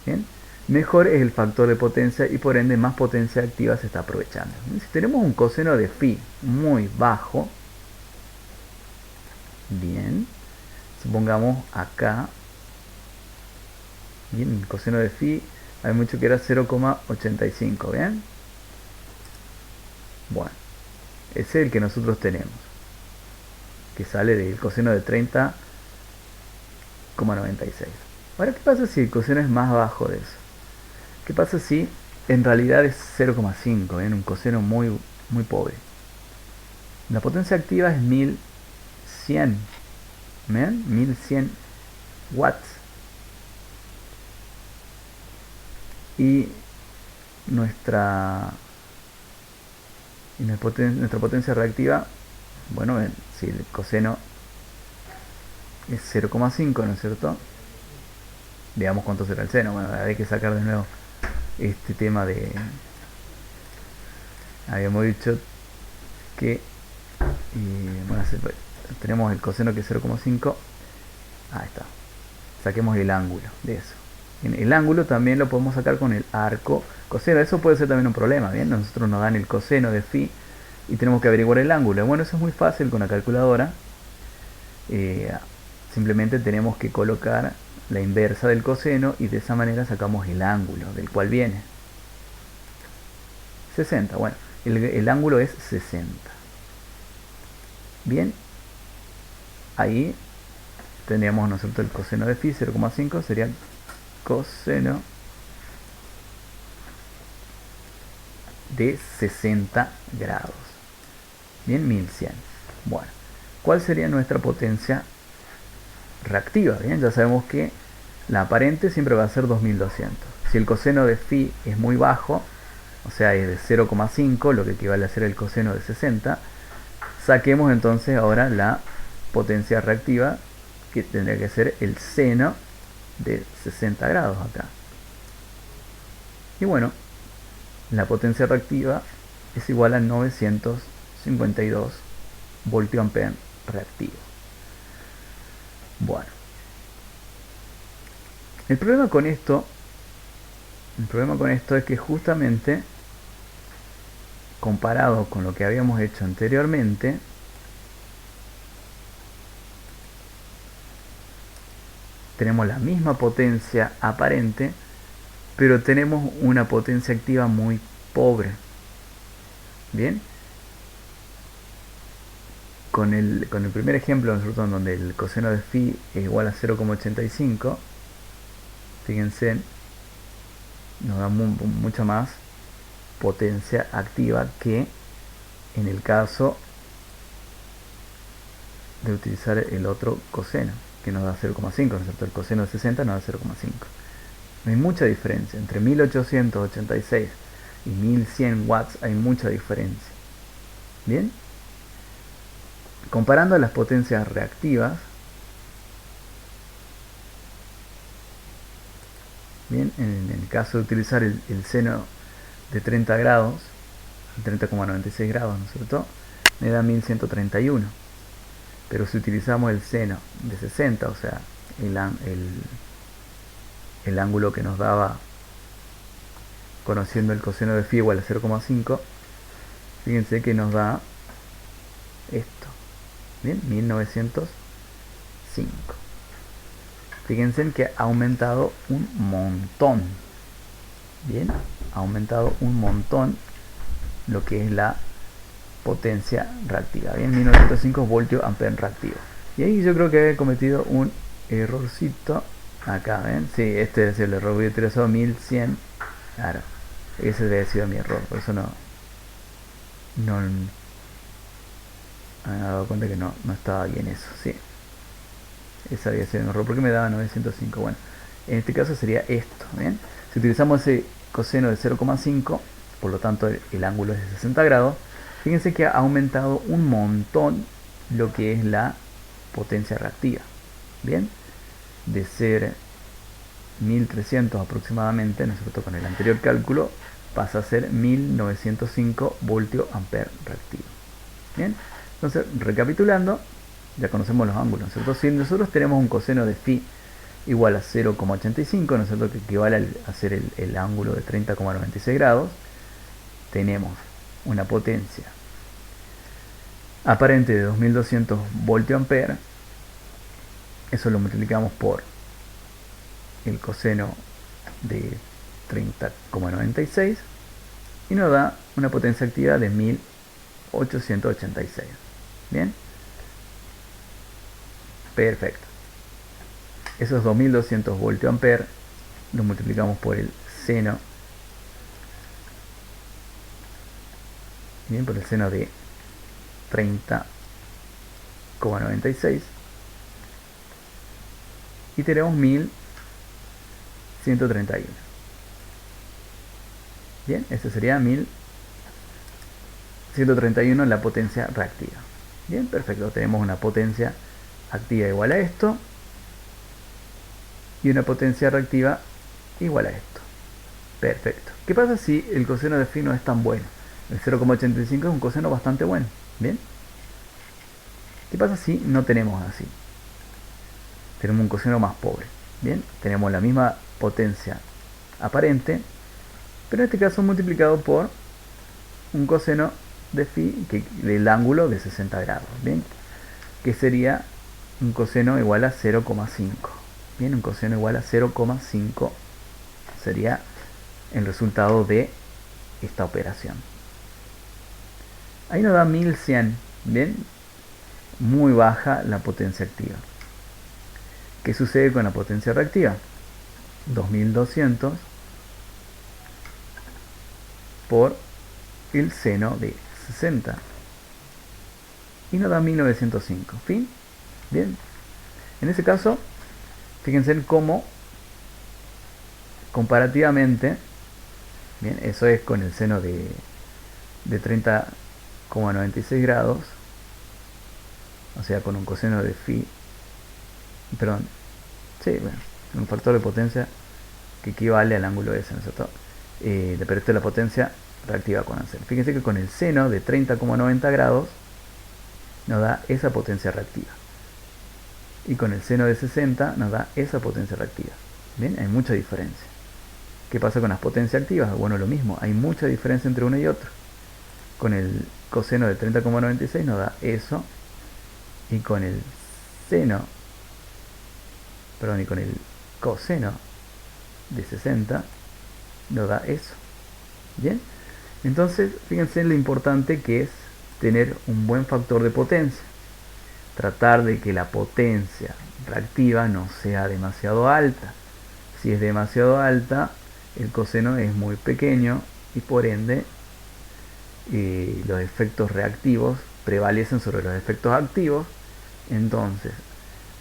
S1: bien, mejor es el factor de potencia y por ende más potencia activa se está aprovechando. Si tenemos un coseno de phi muy bajo, bien, supongamos acá, bien, el coseno de phi, hay mucho que era 0,85, bien. Bueno, ese es el que nosotros tenemos, que sale del coseno de 30,96. Ahora, ¿qué pasa si el coseno es más bajo de eso? ¿Qué pasa si en realidad es 0,5, un coseno muy pobre? La potencia activa es 1100, ¿ven? 1100 watts. Y nuestra potencia reactiva, bueno, ven, si el coseno es 0,5, ¿no es cierto? Veamos cuánto será el seno. Bueno, hay que sacar de nuevo este tema de... Habíamos dicho que bueno, tenemos el coseno que es 0,5. Ahí está. Saquemos el ángulo de eso. El ángulo también lo podemos sacar con el arco coseno. Eso puede ser también un problema, ¿bien? Nosotros nos dan el coseno de phi y tenemos que averiguar el ángulo. Bueno, eso es muy fácil con la calculadora. Simplemente tenemos que colocar la inversa del coseno y de esa manera sacamos el ángulo del cual viene. 60, bueno, el ángulo es 60. Bien, ahí tendríamos, ¿no es cierto?, el coseno de phi, 0,5, sería coseno de 60 grados. Bien, 1100. Bueno, ¿cuál sería nuestra potencia reactiva? Bien, ya sabemos que la aparente siempre va a ser 2200. Si el coseno de phi es muy bajo, o sea, es de 0,5, lo que equivale a ser el coseno de 60, saquemos entonces ahora la potencia reactiva, que tendría que ser el seno de 60 grados acá. Y bueno, la potencia reactiva es igual a 952 voltio-ampere reactivo. Bueno, el problema con esto es que justamente comparado con lo que habíamos hecho anteriormente, tenemos la misma potencia aparente, pero tenemos una potencia activa muy pobre. Bien, con el primer ejemplo, nosotros donde el coseno de phi es igual a 0,85, fíjense, nos da mucha más potencia activa que en el caso de utilizar el otro coseno, que nos da 0,5, ¿no es cierto? El coseno de 60 nos da 0,5. No hay mucha diferencia. Entre 1886 y 1100 watts hay mucha diferencia. Bien, comparando las potencias reactivas, bien, en el caso de utilizar el seno de 30 grados, 30,96 grados, ¿no es cierto?, me da 1131. Pero si utilizamos el seno de 60, o sea, el ángulo que nos daba conociendo el coseno de phi igual a 0,5, fíjense que nos da esto, bien, 1905. Fíjense que ha aumentado un montón. Bien, ha aumentado un montón lo que es la potencia reactiva. Bien, 1905 voltio ampere reactivo. Y ahí yo creo que he cometido un errorcito. Acá, ¿ven? Sí, este es el error. Voy a utilizar 1100. Claro, ese debe haber sido mi error. Por eso no me he dado cuenta que no estaba bien eso. Sí, ese había sido un error porque me daba 905. Bueno, en este caso sería esto. ¿Bien? Si utilizamos ese coseno de 0,5, por lo tanto el ángulo es de 60 grados, fíjense que ha aumentado un montón lo que es la potencia reactiva. Bien, de ser 1300 aproximadamente, ¿no es cierto?, con el anterior cálculo, pasa a ser 1905 voltio ampere reactivo. Bien, entonces recapitulando, ya conocemos los ángulos, ¿no es cierto? Si nosotros tenemos un coseno de phi igual a 0,85, ¿no es cierto?, que equivale a ser el ángulo de 30,96 grados, tenemos una potencia aparente de 2200 voltio ampere. Eso lo multiplicamos por el coseno de 30,96 y nos da una potencia activa de 1886. Bien, perfecto. Esos 2200 voltio ampere los multiplicamos por el seno, bien, por el seno de 30,96 y tenemos 1131. Bien, eso sería 1131 la potencia reactiva. Bien, perfecto, tenemos una potencia activa igual a esto y una potencia reactiva igual a esto. Perfecto. ¿Qué pasa si el coseno de phi no es tan bueno? El 0,85 es un coseno bastante bueno. Bien, ¿qué pasa si no tenemos así? Tenemos un coseno más pobre. Bien, tenemos la misma potencia aparente, pero en este caso multiplicado por un coseno de phi del ángulo de 60 grados. Bien, que sería un coseno igual a 0,5. Bien, un coseno igual a 0,5 sería el resultado de esta operación. Ahí nos da 1100. Bien, muy baja la potencia activa. ¿Qué sucede con la potencia reactiva? 2200 por el seno de 60 y nos da 1905. ¿Fin? Bien. En ese caso, fíjense en cómo comparativamente, bien, eso es con el seno de 30,96 grados, o sea, con un coseno de phi, perdón, sí, bueno, un factor de potencia que equivale al ángulo S, ¿no es cierto? Pero esto es la potencia reactiva con ANSEL. Fíjense que con el seno de 30,90 grados nos da esa potencia reactiva. Y con el seno de 60 nos da esa potencia reactiva. Bien, hay mucha diferencia. ¿Qué pasa con las potencias activas? Bueno, lo mismo, hay mucha diferencia entre uno y otro. Con el coseno de 30,96 nos da eso. Y con el seno, perdón, y con el coseno de 60 nos da eso. Bien, entonces fíjense lo importante que es tener un buen factor de potencia. Tratar de que la potencia reactiva no sea demasiado alta. Si es demasiado alta, el coseno es muy pequeño y por ende los efectos reactivos prevalecen sobre los efectos activos. Entonces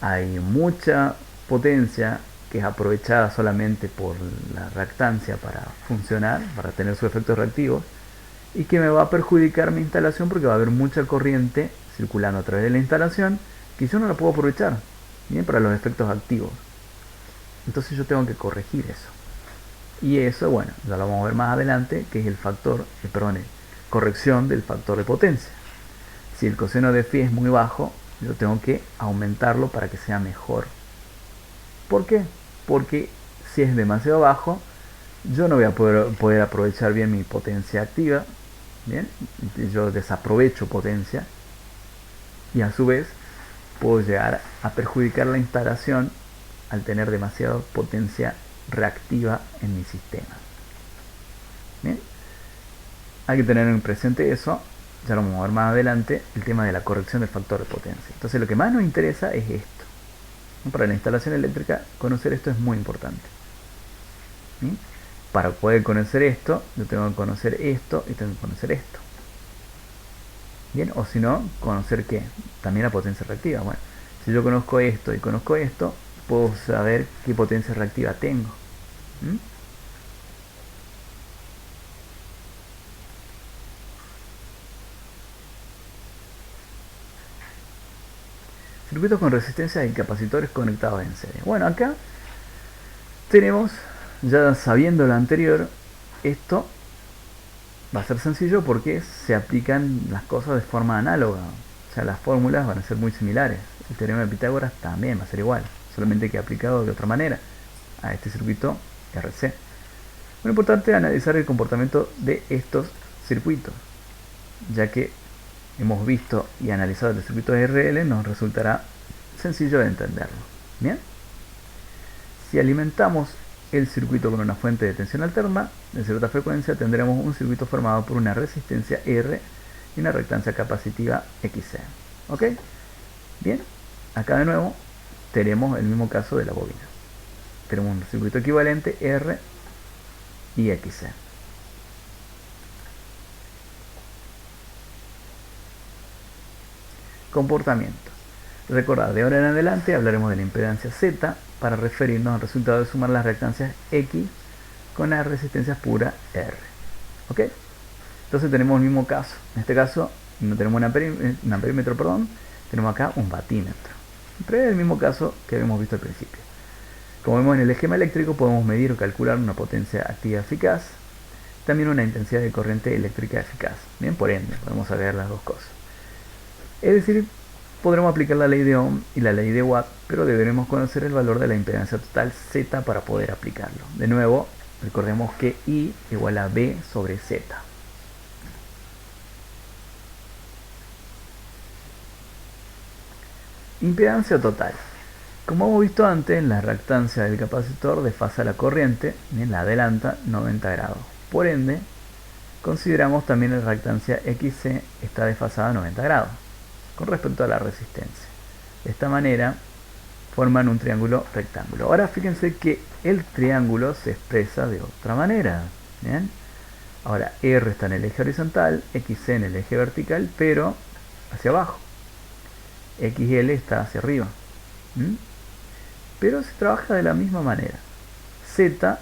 S1: hay mucha potencia que es aprovechada solamente por la reactancia para funcionar, para tener sus efectos reactivos, y que me va a perjudicar mi instalación porque va a haber mucha corriente circulando a través de la instalación que yo no la puedo aprovechar, bien, para los efectos activos. Entonces yo tengo que corregir eso. Y eso, bueno, ya lo vamos a ver más adelante, que es el factor, corrección del factor de potencia. Si el coseno de phi es muy bajo, yo tengo que aumentarlo para que sea mejor. ¿Por qué? Porque si es demasiado bajo, yo no voy a poder aprovechar bien mi potencia activa. Bien, yo desaprovecho potencia y a su vez puedo llegar a perjudicar la instalación al tener demasiada potencia reactiva en mi sistema. Bien, hay que tener en presente eso, ya lo vamos a ver más adelante, el tema de la corrección del factor de potencia. Entonces lo que más nos interesa es esto. Para la instalación eléctrica, conocer esto es muy importante. ¿Sí? Para poder conocer esto, yo tengo que conocer esto y tengo que conocer esto. Bien, o si no, conocer qué, también la potencia reactiva. Bueno, si yo conozco esto y conozco esto, puedo saber qué potencia reactiva tengo. ¿Mm? Circuitos con resistencias y capacitores conectados en serie. Bueno, acá tenemos, ya sabiendo lo anterior, esto va a ser sencillo porque se aplican las cosas de forma análoga. O sea, las fórmulas van a ser muy similares. El teorema de Pitágoras también va a ser igual, solamente que aplicado de otra manera a este circuito RC. Muy importante analizar el comportamiento de estos circuitos, ya que hemos visto y analizado los circuitos RL, nos resultará sencillo de entenderlo. Bien, si alimentamos el circuito con una fuente de tensión alterna de cierta frecuencia, tendremos un circuito formado por una resistencia R y una reactancia capacitiva XC. ¿Ok? Bien, acá de nuevo tenemos el mismo caso de la bobina. Tenemos un circuito equivalente R y XC. Comportamiento. Recordad, de ahora en adelante hablaremos de la impedancia Z para referirnos al resultado de sumar las reactancias X con las resistencias pura R. ¿Ok? Entonces tenemos el mismo caso. En este caso no tenemos un amperímetro, perdón, tenemos acá un batímetro. Pero es el mismo caso que habíamos visto al principio. Como vemos en el esquema eléctrico, podemos medir o calcular una potencia activa eficaz, también una intensidad de corriente eléctrica eficaz. Bien, por ende, podemos agregar las dos cosas. Es decir, podremos aplicar la ley de Ohm y la ley de Watt, pero deberemos conocer el valor de la impedancia total Z para poder aplicarlo. De nuevo, recordemos que I igual a B sobre Z. Impedancia total. Como hemos visto antes, la reactancia del capacitor desfasa la corriente, bien, la adelanta 90 grados. Por ende, consideramos también la reactancia XC está desfasada a 90 grados con respecto a la resistencia. De esta manera, forman un triángulo rectángulo. Ahora fíjense que el triángulo se expresa de otra manera. ¿Bien? Ahora R está en el eje horizontal, XC en el eje vertical, pero hacia abajo. XL está hacia arriba. ¿Mm? Pero se trabaja de la misma manera. Z,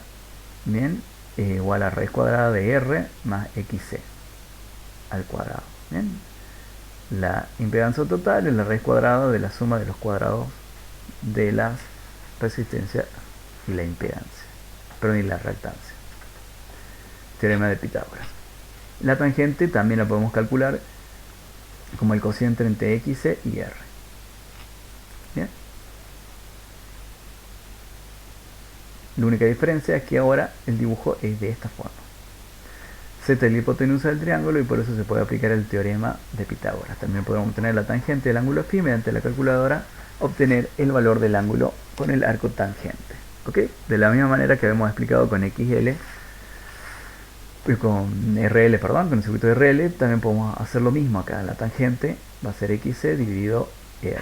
S1: bien, igual a raíz cuadrada de R más XC al cuadrado. ¿Bien? La impedancia total es la raíz cuadrada de la suma de los cuadrados de las resistencias y la impedancia, perdón, y la reactancia. Teorema de Pitágoras. La tangente también la podemos calcular como el cociente entre x y r. ¿Bien? La única diferencia es que ahora el dibujo es de esta forma. Z es la hipotenusa del triángulo y por eso se puede aplicar el teorema de Pitágoras. También podemos obtener la tangente del ángulo phi mediante la calculadora, obtener el valor del ángulo con el arco tangente. ¿Ok? De la misma manera que habíamos explicado con XL, con RL, perdón, con el circuito de RL, también podemos hacer lo mismo acá. La tangente va a ser XC dividido R.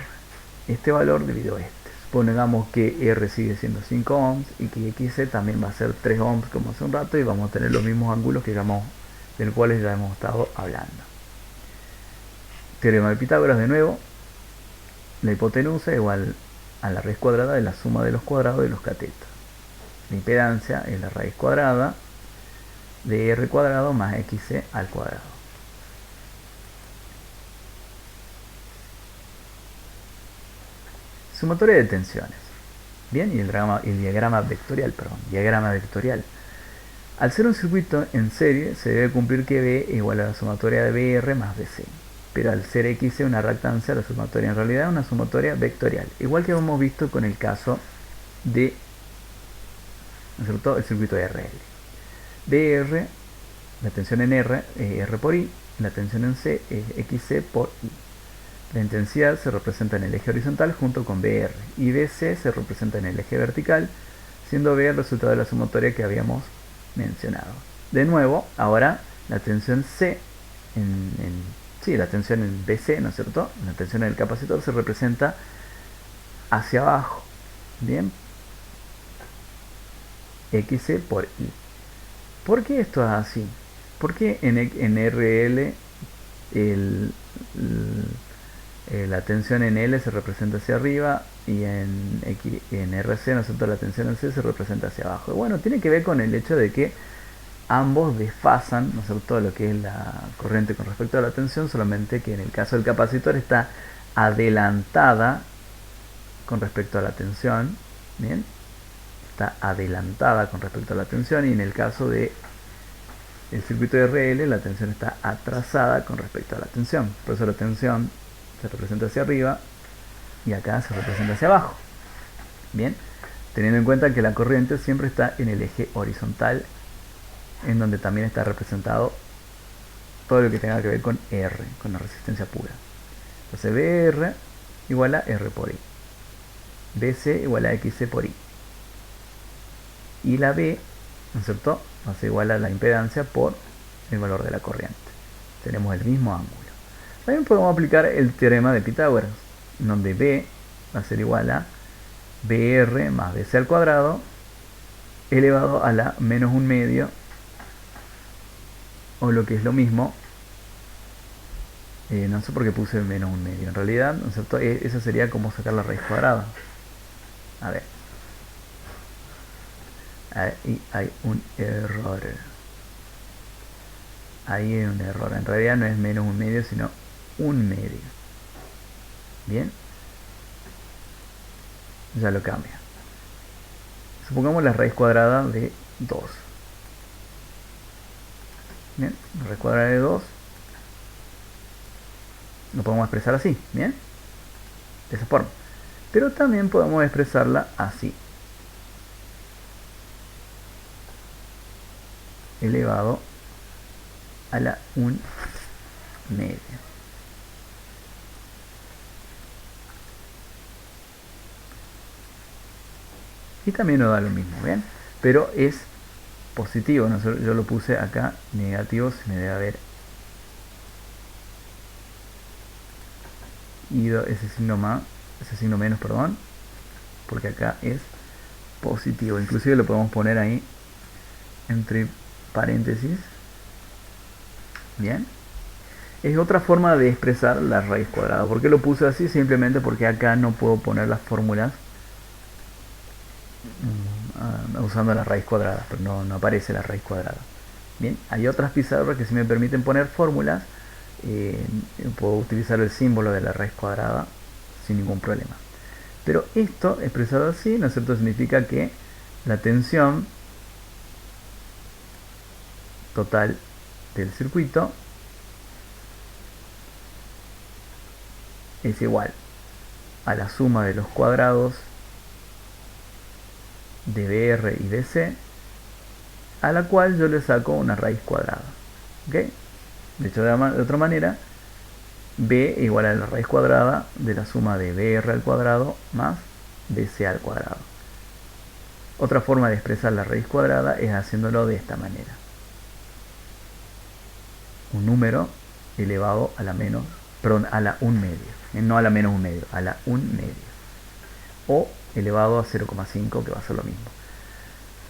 S1: Este valor dividido este. Supongamos que R sigue siendo 5 ohms y que XC también va a ser 3 ohms como hace un rato y vamos a tener los mismos ángulos que del cuales ya hemos estado hablando. Teorema de Pitágoras de nuevo. La hipotenusa igual a la raíz cuadrada de la suma de los cuadrados de los catetos. La impedancia es la raíz cuadrada de R cuadrado más XC al cuadrado. Sumatoria de tensiones. Bien, y el diagrama vectorial, diagrama vectorial. Al ser un circuito en serie, se debe cumplir que B es igual a la sumatoria de BR más BC. Pero al ser XC una reactancia, la sumatoria en realidad es una sumatoria vectorial. Igual que hemos visto con el caso de, ¿no es cierto?, el circuito de RL. BR, la tensión en R es R por I, la tensión en C es XC por I. La intensidad se representa en el eje horizontal junto con BR y BC se representa en el eje vertical, siendo B el resultado de la sumatoria que habíamos mencionado. De nuevo, ahora la tensión C la tensión en BC, ¿no es cierto? La tensión en el capacitor se representa hacia abajo. Bien, XC por I. ¿Por qué esto es así? Porque en RL la tensión en L se representa hacia arriba y en RC, ¿no es cierto?, la tensión en C se representa hacia abajo. Y bueno, tiene que ver con el hecho de que ambos desfasan, ¿no es cierto?, lo que es la corriente con respecto a la tensión, solamente que en el caso del capacitor está adelantada con respecto a la tensión. Bien, está adelantada con respecto a la tensión, y en el caso de el circuito de RL la tensión está atrasada con respecto a la tensión. Por eso la tensión se representa hacia arriba y acá se representa hacia abajo. Bien, teniendo en cuenta que la corriente siempre está en el eje horizontal, en donde también está representado todo lo que tenga que ver con R, con la resistencia pura. Entonces BR igual a R por I, BC igual a XC por I, y la B, ¿no es cierto?, va a ser igual a la impedancia por el valor de la corriente. Tenemos el mismo ángulo. También podemos aplicar el teorema de Pitágoras, donde B va a ser igual a BR más BC al cuadrado elevado a la menos un medio, o lo que es lo mismo, no sé por qué puse menos un medio, en realidad, ¿no es cierto?, eso sería como sacar la raíz cuadrada. A ver, ahí hay un error. Ahí hay un error, en realidad no es menos un medio, sino un medio. Bien, ya lo cambia. Supongamos la raíz cuadrada de 2. Bien, la raíz cuadrada de 2 lo podemos expresar así, bien, de esa forma. Pero también podemos expresarla así, elevado a la 1 media. Y también nos da lo mismo, ¿bien? Pero es positivo, ¿no? Yo lo puse acá negativo, se me debe haber ido ese signo menos, perdón. porque acá es positivo. Inclusive lo podemos poner ahí entre paréntesis. Bien. Es otra forma de expresar la raíz cuadrada. ¿Por qué lo puse así? Simplemente porque acá no puedo poner las fórmulas usando la raíz cuadrada, pero no aparece la raíz cuadrada. Bien, hay otras pizarras que sí me permiten poner fórmulas. Puedo utilizar el símbolo de la raíz cuadrada sin ningún problema. Pero esto, expresado así, ¿no es cierto?, significa que la tensión total del circuito es igual a la suma de los cuadrados de BR y DC, a la cual yo le saco una raíz cuadrada. ¿Okay? De hecho, de otra manera, B igual a la raíz cuadrada de la suma de BR al cuadrado más DC al cuadrado. Otra forma de expresar la raíz cuadrada es haciéndolo de esta manera. Un número elevado a la menos, perdón, a la 1 medio. No a la menos 1 medio, a la 1 medio. O elevado a 0,5, que va a ser lo mismo.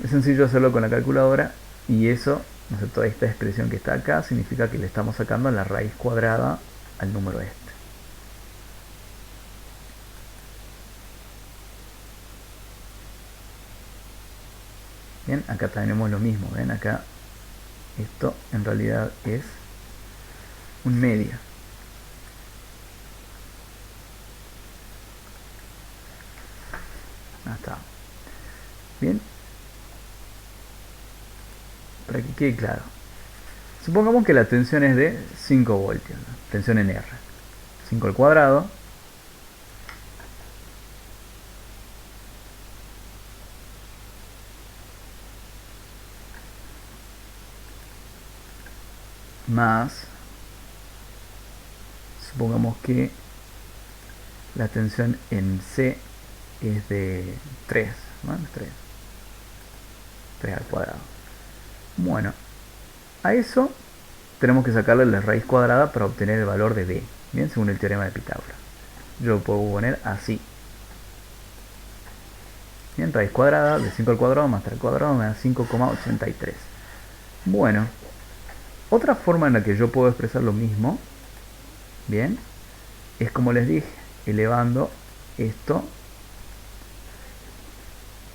S1: Es sencillo hacerlo con la calculadora y eso, ¿no es cierto?, esta expresión que está acá significa que le estamos sacando la raíz cuadrada al número este. Bien, acá tenemos lo mismo, ven, acá esto en realidad es 1 medio. Ahí está. Bien, para que quede claro. Supongamos que la tensión es de 5 voltios, ¿no? Tensión en R. 5 al cuadrado más, supongamos que la tensión en C es de 3, ¿no? 3 al cuadrado. Bueno, a eso tenemos que sacarle la raíz cuadrada para obtener el valor de B, bien, según el teorema de Pitágoras. Yo lo puedo poner así. Bien, raíz cuadrada de 5 al cuadrado más 3 al cuadrado me da 5,83. Bueno, otra forma en la que yo puedo expresar lo mismo, bien, es como les dije, elevando esto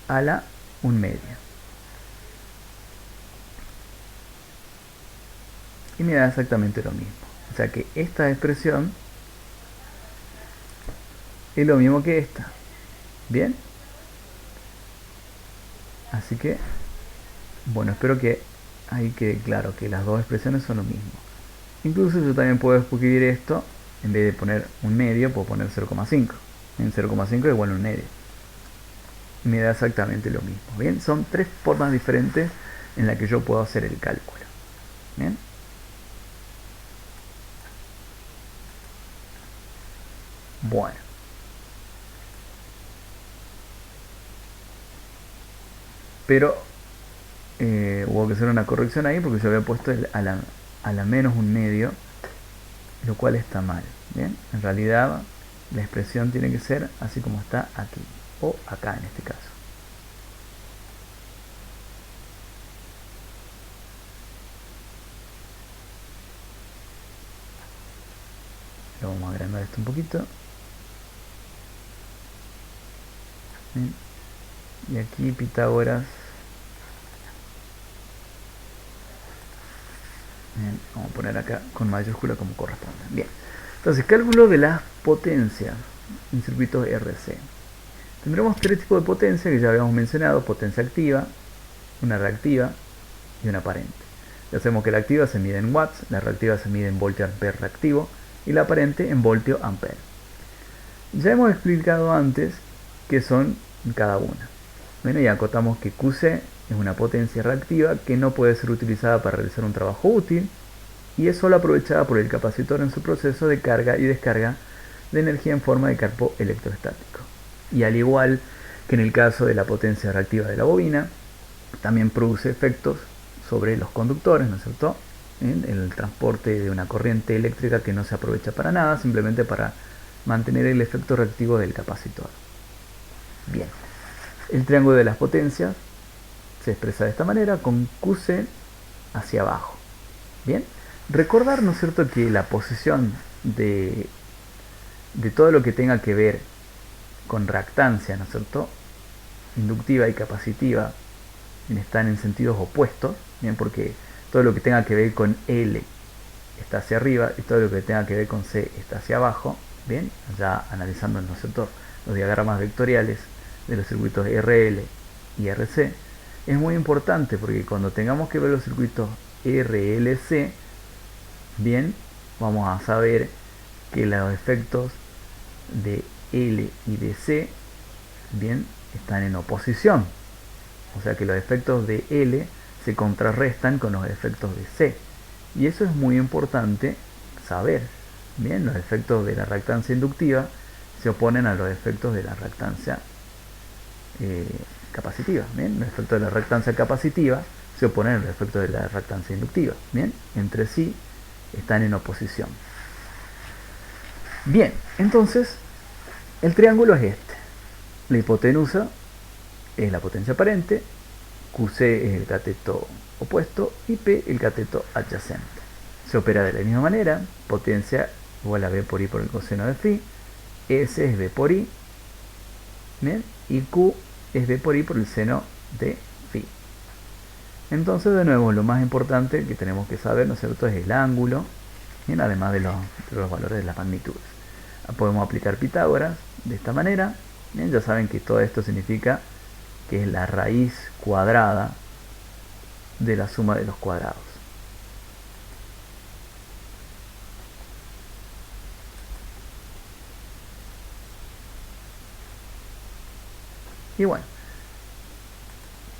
S1: a la 1 media. Y me da exactamente lo mismo. O sea que esta expresión es lo mismo que esta. Bien. Así que, bueno, espero que ahí quede claro que las dos expresiones son lo mismo. Incluso yo también puedo escribir esto, en vez de poner 1 medio, puedo poner 0,5. En 0,5 igual a 1 medio. Y me da exactamente lo mismo. Bien, son 3 formas diferentes en las que yo puedo hacer el cálculo. Bien. Bueno. Pero hubo que hacer una corrección ahí porque yo había puesto a la menos 1 medio, lo cual está mal. Bien, en realidad la expresión tiene que ser así como está aquí, o acá en este caso. Lo vamos a agrandar esto un poquito. Bien. Y aquí Pitágoras. Bien, vamos a poner acá con mayúscula como corresponde. Bien, entonces cálculo de las potencias en circuitos RC. Tendremos 3 tipos de potencia que ya habíamos mencionado: potencia activa, una reactiva y una aparente. Ya sabemos que la activa se mide en watts, la reactiva se mide en voltio ampere reactivo y la aparente en voltio ampere. Ya hemos explicado antes qué son cada una. Bueno, y acotamos que QC es una potencia reactiva que no puede ser utilizada para realizar un trabajo útil y es solo aprovechada por el capacitor en su proceso de carga y descarga de energía en forma de campo electrostático. Y al igual que en el caso de la potencia reactiva de la bobina, también produce efectos sobre los conductores, ¿no es cierto?, en el transporte de una corriente eléctrica que no se aprovecha para nada, simplemente para mantener el efecto reactivo del capacitor. Bien, el triángulo de las potencias se expresa de esta manera con QC hacia abajo. Bien, recordar, ¿no es cierto?, que la posición de todo lo que tenga que ver con reactancia, ¿no es cierto?, inductiva y capacitiva, están en sentidos opuestos, bien, porque todo lo que tenga que ver con L está hacia arriba y todo lo que tenga que ver con C está hacia abajo. Bien, ya analizando, ¿no es cierto?, los diagramas vectoriales de los circuitos RL y RC, es muy importante porque cuando tengamos que ver los circuitos RLC, bien, vamos a saber que los efectos de L y de C, bien, están en oposición. O sea que los efectos de L se contrarrestan con los efectos de C. Y eso es muy importante saber. Bien, los efectos de la reactancia inductiva se oponen a los efectos de la reactancia capacitiva. Bien, los efectos de la reactancia capacitiva se oponen a los efectos de la reactancia inductiva. Bien, entre sí están en oposición. Bien, entonces el triángulo es este. La hipotenusa es la potencia aparente, QC es el cateto opuesto y P el cateto adyacente. Se opera de la misma manera, potencia igual a B por I por el coseno de phi, S es B por I, ¿bien? Y Q es B por I por el seno de phi. Entonces, de nuevo, lo más importante que tenemos que saber, ¿no es cierto?, es el ángulo, ¿bien?, además de los valores de las magnitudes. Podemos aplicar Pitágoras de esta manera. Bien, ya saben que todo esto significa que es la raíz cuadrada de la suma de los cuadrados. Y bueno,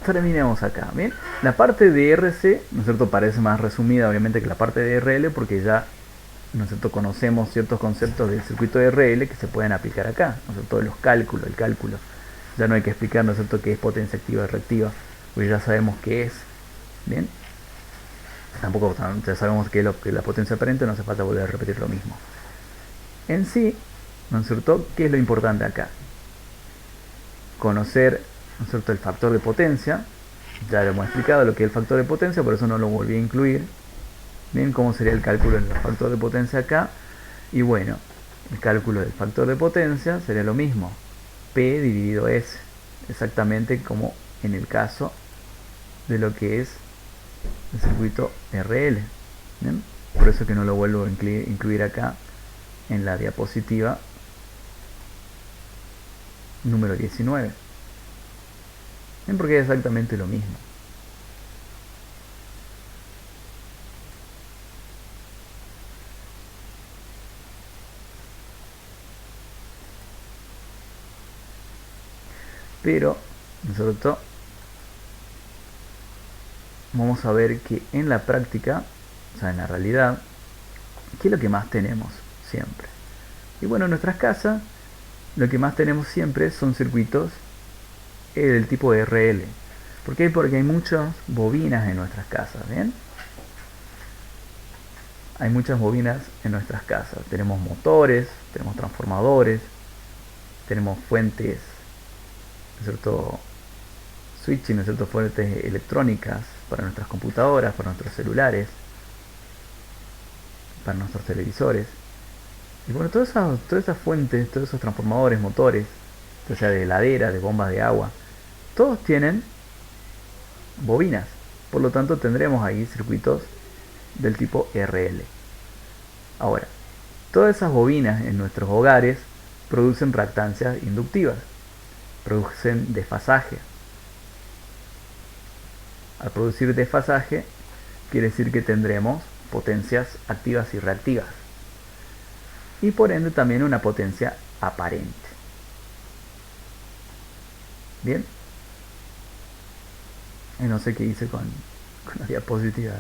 S1: terminemos acá. Bien, la parte de RC, ¿no es cierto?, parece más resumida obviamente que la parte de RL, porque ya, ¿no es cierto?, conocemos ciertos conceptos del circuito de RL que se pueden aplicar acá, ¿no es cierto?, los cálculos, el cálculo. Ya no hay que explicar, ¿no es cierto?, qué es potencia activa y reactiva, porque ya sabemos qué es. Bien, tampoco ya sabemos qué es lo que la potencia aparente, no hace falta volver a repetir lo mismo. En sí, ¿no es cierto?, ¿qué es lo importante acá? Conocer, ¿no es cierto?, el factor de potencia. Ya lo hemos explicado lo que es el factor de potencia, por eso no lo volví a incluir. Bien, cómo sería el cálculo del factor de potencia acá. Y bueno, el cálculo del factor de potencia sería lo mismo, P dividido S, exactamente como en el caso de lo que es el circuito RL. ¿Bien? Por eso que no lo vuelvo a incluir acá en la diapositiva número 19. ¿Bien? Porque es exactamente lo mismo. Pero nosotros vamos a ver que en la práctica, o sea, en la realidad, ¿qué es lo que más tenemos siempre? Y bueno, en nuestras casas, lo que más tenemos siempre son circuitos del tipo de RL. ¿Por qué? Porque hay muchas bobinas en nuestras casas, ¿bien? Hay muchas bobinas en nuestras casas. Tenemos motores, tenemos transformadores, tenemos fuentes, ¿no es cierto?, switching, ¿no es cierto?, fuentes electrónicas para nuestras computadoras, para nuestros celulares, para nuestros televisores. Y bueno, todas esas fuentes, todos esos transformadores, motores, ya sea de heladera, de bombas de agua, todos tienen bobinas. Por lo tanto, tendremos ahí circuitos del tipo RL. Ahora, todas esas bobinas en nuestros hogares producen reactancias inductivas, producen desfasaje. Al producir desfasaje, quiere decir que tendremos potencias activas y reactivas. Y por ende también una potencia aparente. Bien. Y no sé qué hice con la diapositiva.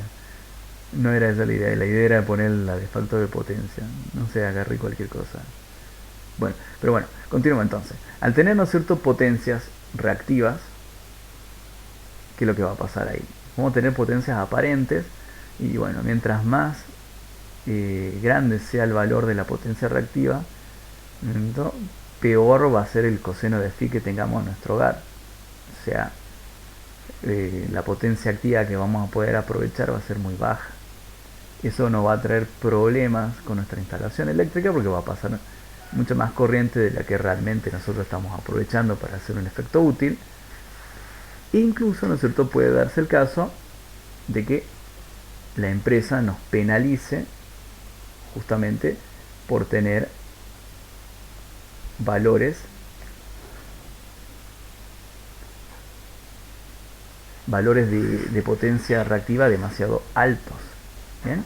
S1: No era esa la idea era poner la de factor de potencia. No sé, agarré cualquier cosa. Bueno, pero bueno, continúo entonces. Al tener, ¿no es cierto?, potencias reactivas, ¿qué es lo que va a pasar ahí? Vamos a tener potencias aparentes y bueno, mientras más grande sea el valor de la potencia reactiva, peor va a ser el coseno de phi que tengamos en nuestro hogar. O sea, la potencia activa que vamos a poder aprovechar va a ser muy baja. Eso nos va a traer problemas con nuestra instalación eléctrica porque va a pasar mucha más corriente de la que realmente nosotros estamos aprovechando para hacer un efecto útil. E incluso, ¿no es cierto?, puede darse el caso de que la empresa nos penalice justamente por tener valores de potencia reactiva demasiado altos. ¿Bien?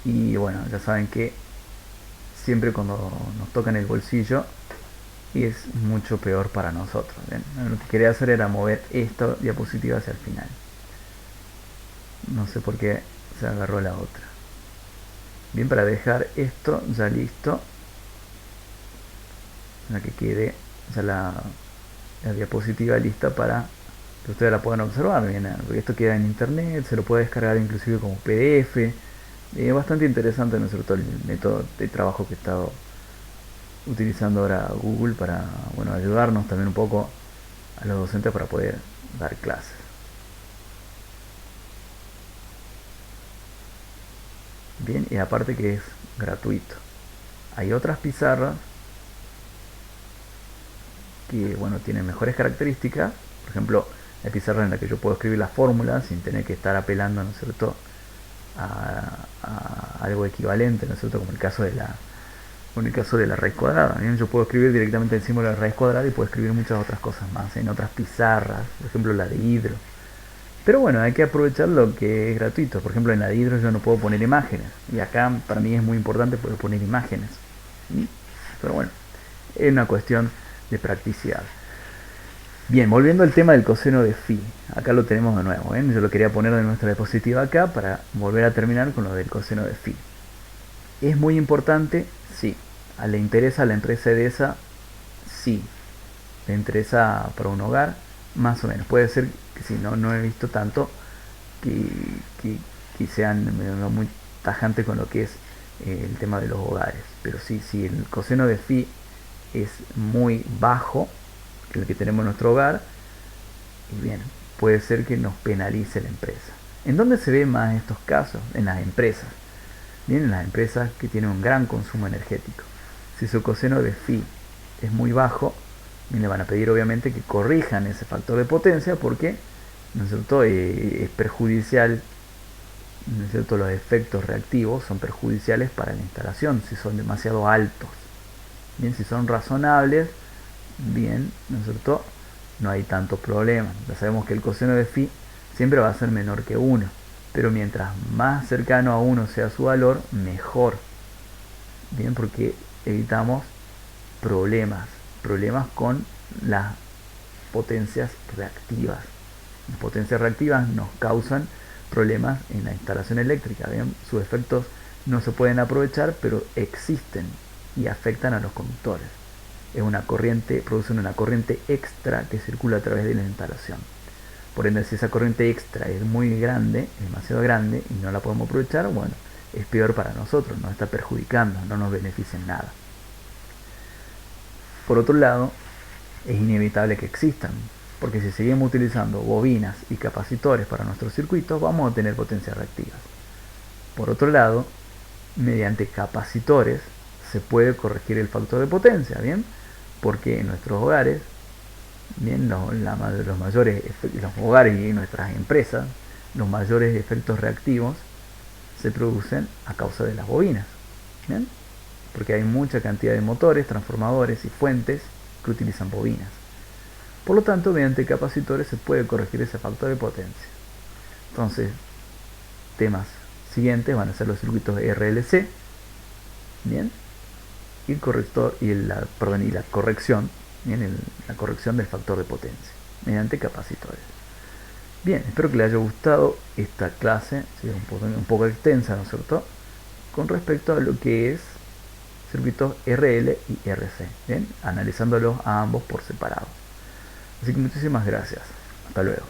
S1: Y bueno, ya saben que siempre cuando nos toca en el bolsillo es mucho peor para nosotros. ¿Bien? Lo que quería hacer era mover esta diapositiva hacia el final. No sé por qué se agarró la otra. Bien, para dejar esto ya listo, para que quede ya la diapositiva lista para que ustedes la puedan observar. Bien, porque esto queda en internet, se lo puede descargar inclusive como PDF. Es bastante interesante, ¿no es cierto?, el método de trabajo que he estado utilizando ahora Google para, bueno, ayudarnos también un poco a los docentes para poder dar clases. Bien, y aparte que es gratuito. Hay otras pizarras que, bueno, tienen mejores características. Por ejemplo, la pizarra en la que yo puedo escribir las fórmulas sin tener que estar apelando, ¿no es cierto?, a algo equivalente, ¿no es cierto?, como el caso de la raíz cuadrada. Bien, yo puedo escribir directamente encima de la raíz cuadrada y puedo escribir muchas otras cosas más en otras pizarras, por ejemplo la de hidro. Pero bueno, hay que aprovechar lo que es gratuito. Por ejemplo, en la de hidro yo no puedo poner imágenes. Y acá para mí es muy importante poder poner imágenes. ¿Sí? Pero bueno, es una cuestión de practicidad. Bien, volviendo al tema del coseno de phi. Acá lo tenemos de nuevo. ¿Ven? Yo lo quería poner de nuestra diapositiva acá para volver a terminar con lo del coseno de phi. ¿Es muy importante? Sí. ¿Le interesa a la empresa EDESA? Sí. ¿Le interesa para un hogar? Más o menos. Puede ser que si no he visto tanto que sean muy tajantes con lo que es el tema de los hogares. Pero sí, si el coseno de phi es muy bajo, que el que tenemos en nuestro hogar, y bien, puede ser que nos penalice la empresa. ¿En dónde se ve más estos casos? En las empresas. Bien, en las empresas que tienen un gran consumo energético. Si su coseno de phi es muy bajo, bien, le van a pedir obviamente que corrijan ese factor de potencia porque, ¿no es cierto?, es perjudicial, ¿no es cierto?, los efectos reactivos son perjudiciales para la instalación si son demasiado altos. Bien, si son razonables, bien, ¿no es cierto?, no hay tanto problema. Ya sabemos que el coseno de phi siempre va a ser menor que 1, pero mientras más cercano a 1 sea su valor, mejor. Bien, porque evitamos problemas con las potencias reactivas. Las potencias reactivas nos causan problemas en la instalación eléctrica. Bien, sus efectos no se pueden aprovechar, pero existen y afectan a los conductores. Es una corriente, producen una corriente extra que circula a través de la instalación. Por ende, si esa corriente extra es muy grande, demasiado grande, y no la podemos aprovechar, bueno, es peor para nosotros, nos está perjudicando, no nos beneficia en nada. Por otro lado, es inevitable que existan, porque si seguimos utilizando bobinas y capacitores para nuestros circuitos, vamos a tener potencias reactivas. Por otro lado, mediante capacitores se puede corregir el factor de potencia, ¿bien? Porque en nuestros hogares, bien, los hogares y nuestras empresas, los mayores efectos reactivos se producen a causa de las bobinas, ¿bien? Porque hay mucha cantidad de motores, transformadores y fuentes que utilizan bobinas. Por lo tanto, mediante capacitores se puede corregir ese factor de potencia. Entonces, temas siguientes van a ser los circuitos RLC, ¿bien? Y el corrector y la corrección, ¿bien? La corrección del factor de potencia mediante capacitores. Bien, espero que les haya gustado esta clase, ¿sí? un poco extensa, ¿no es cierto?, con respecto a lo que es circuitos RL y RC, ¿bien? Analizándolos a ambos por separado. Así que muchísimas gracias. Hasta luego.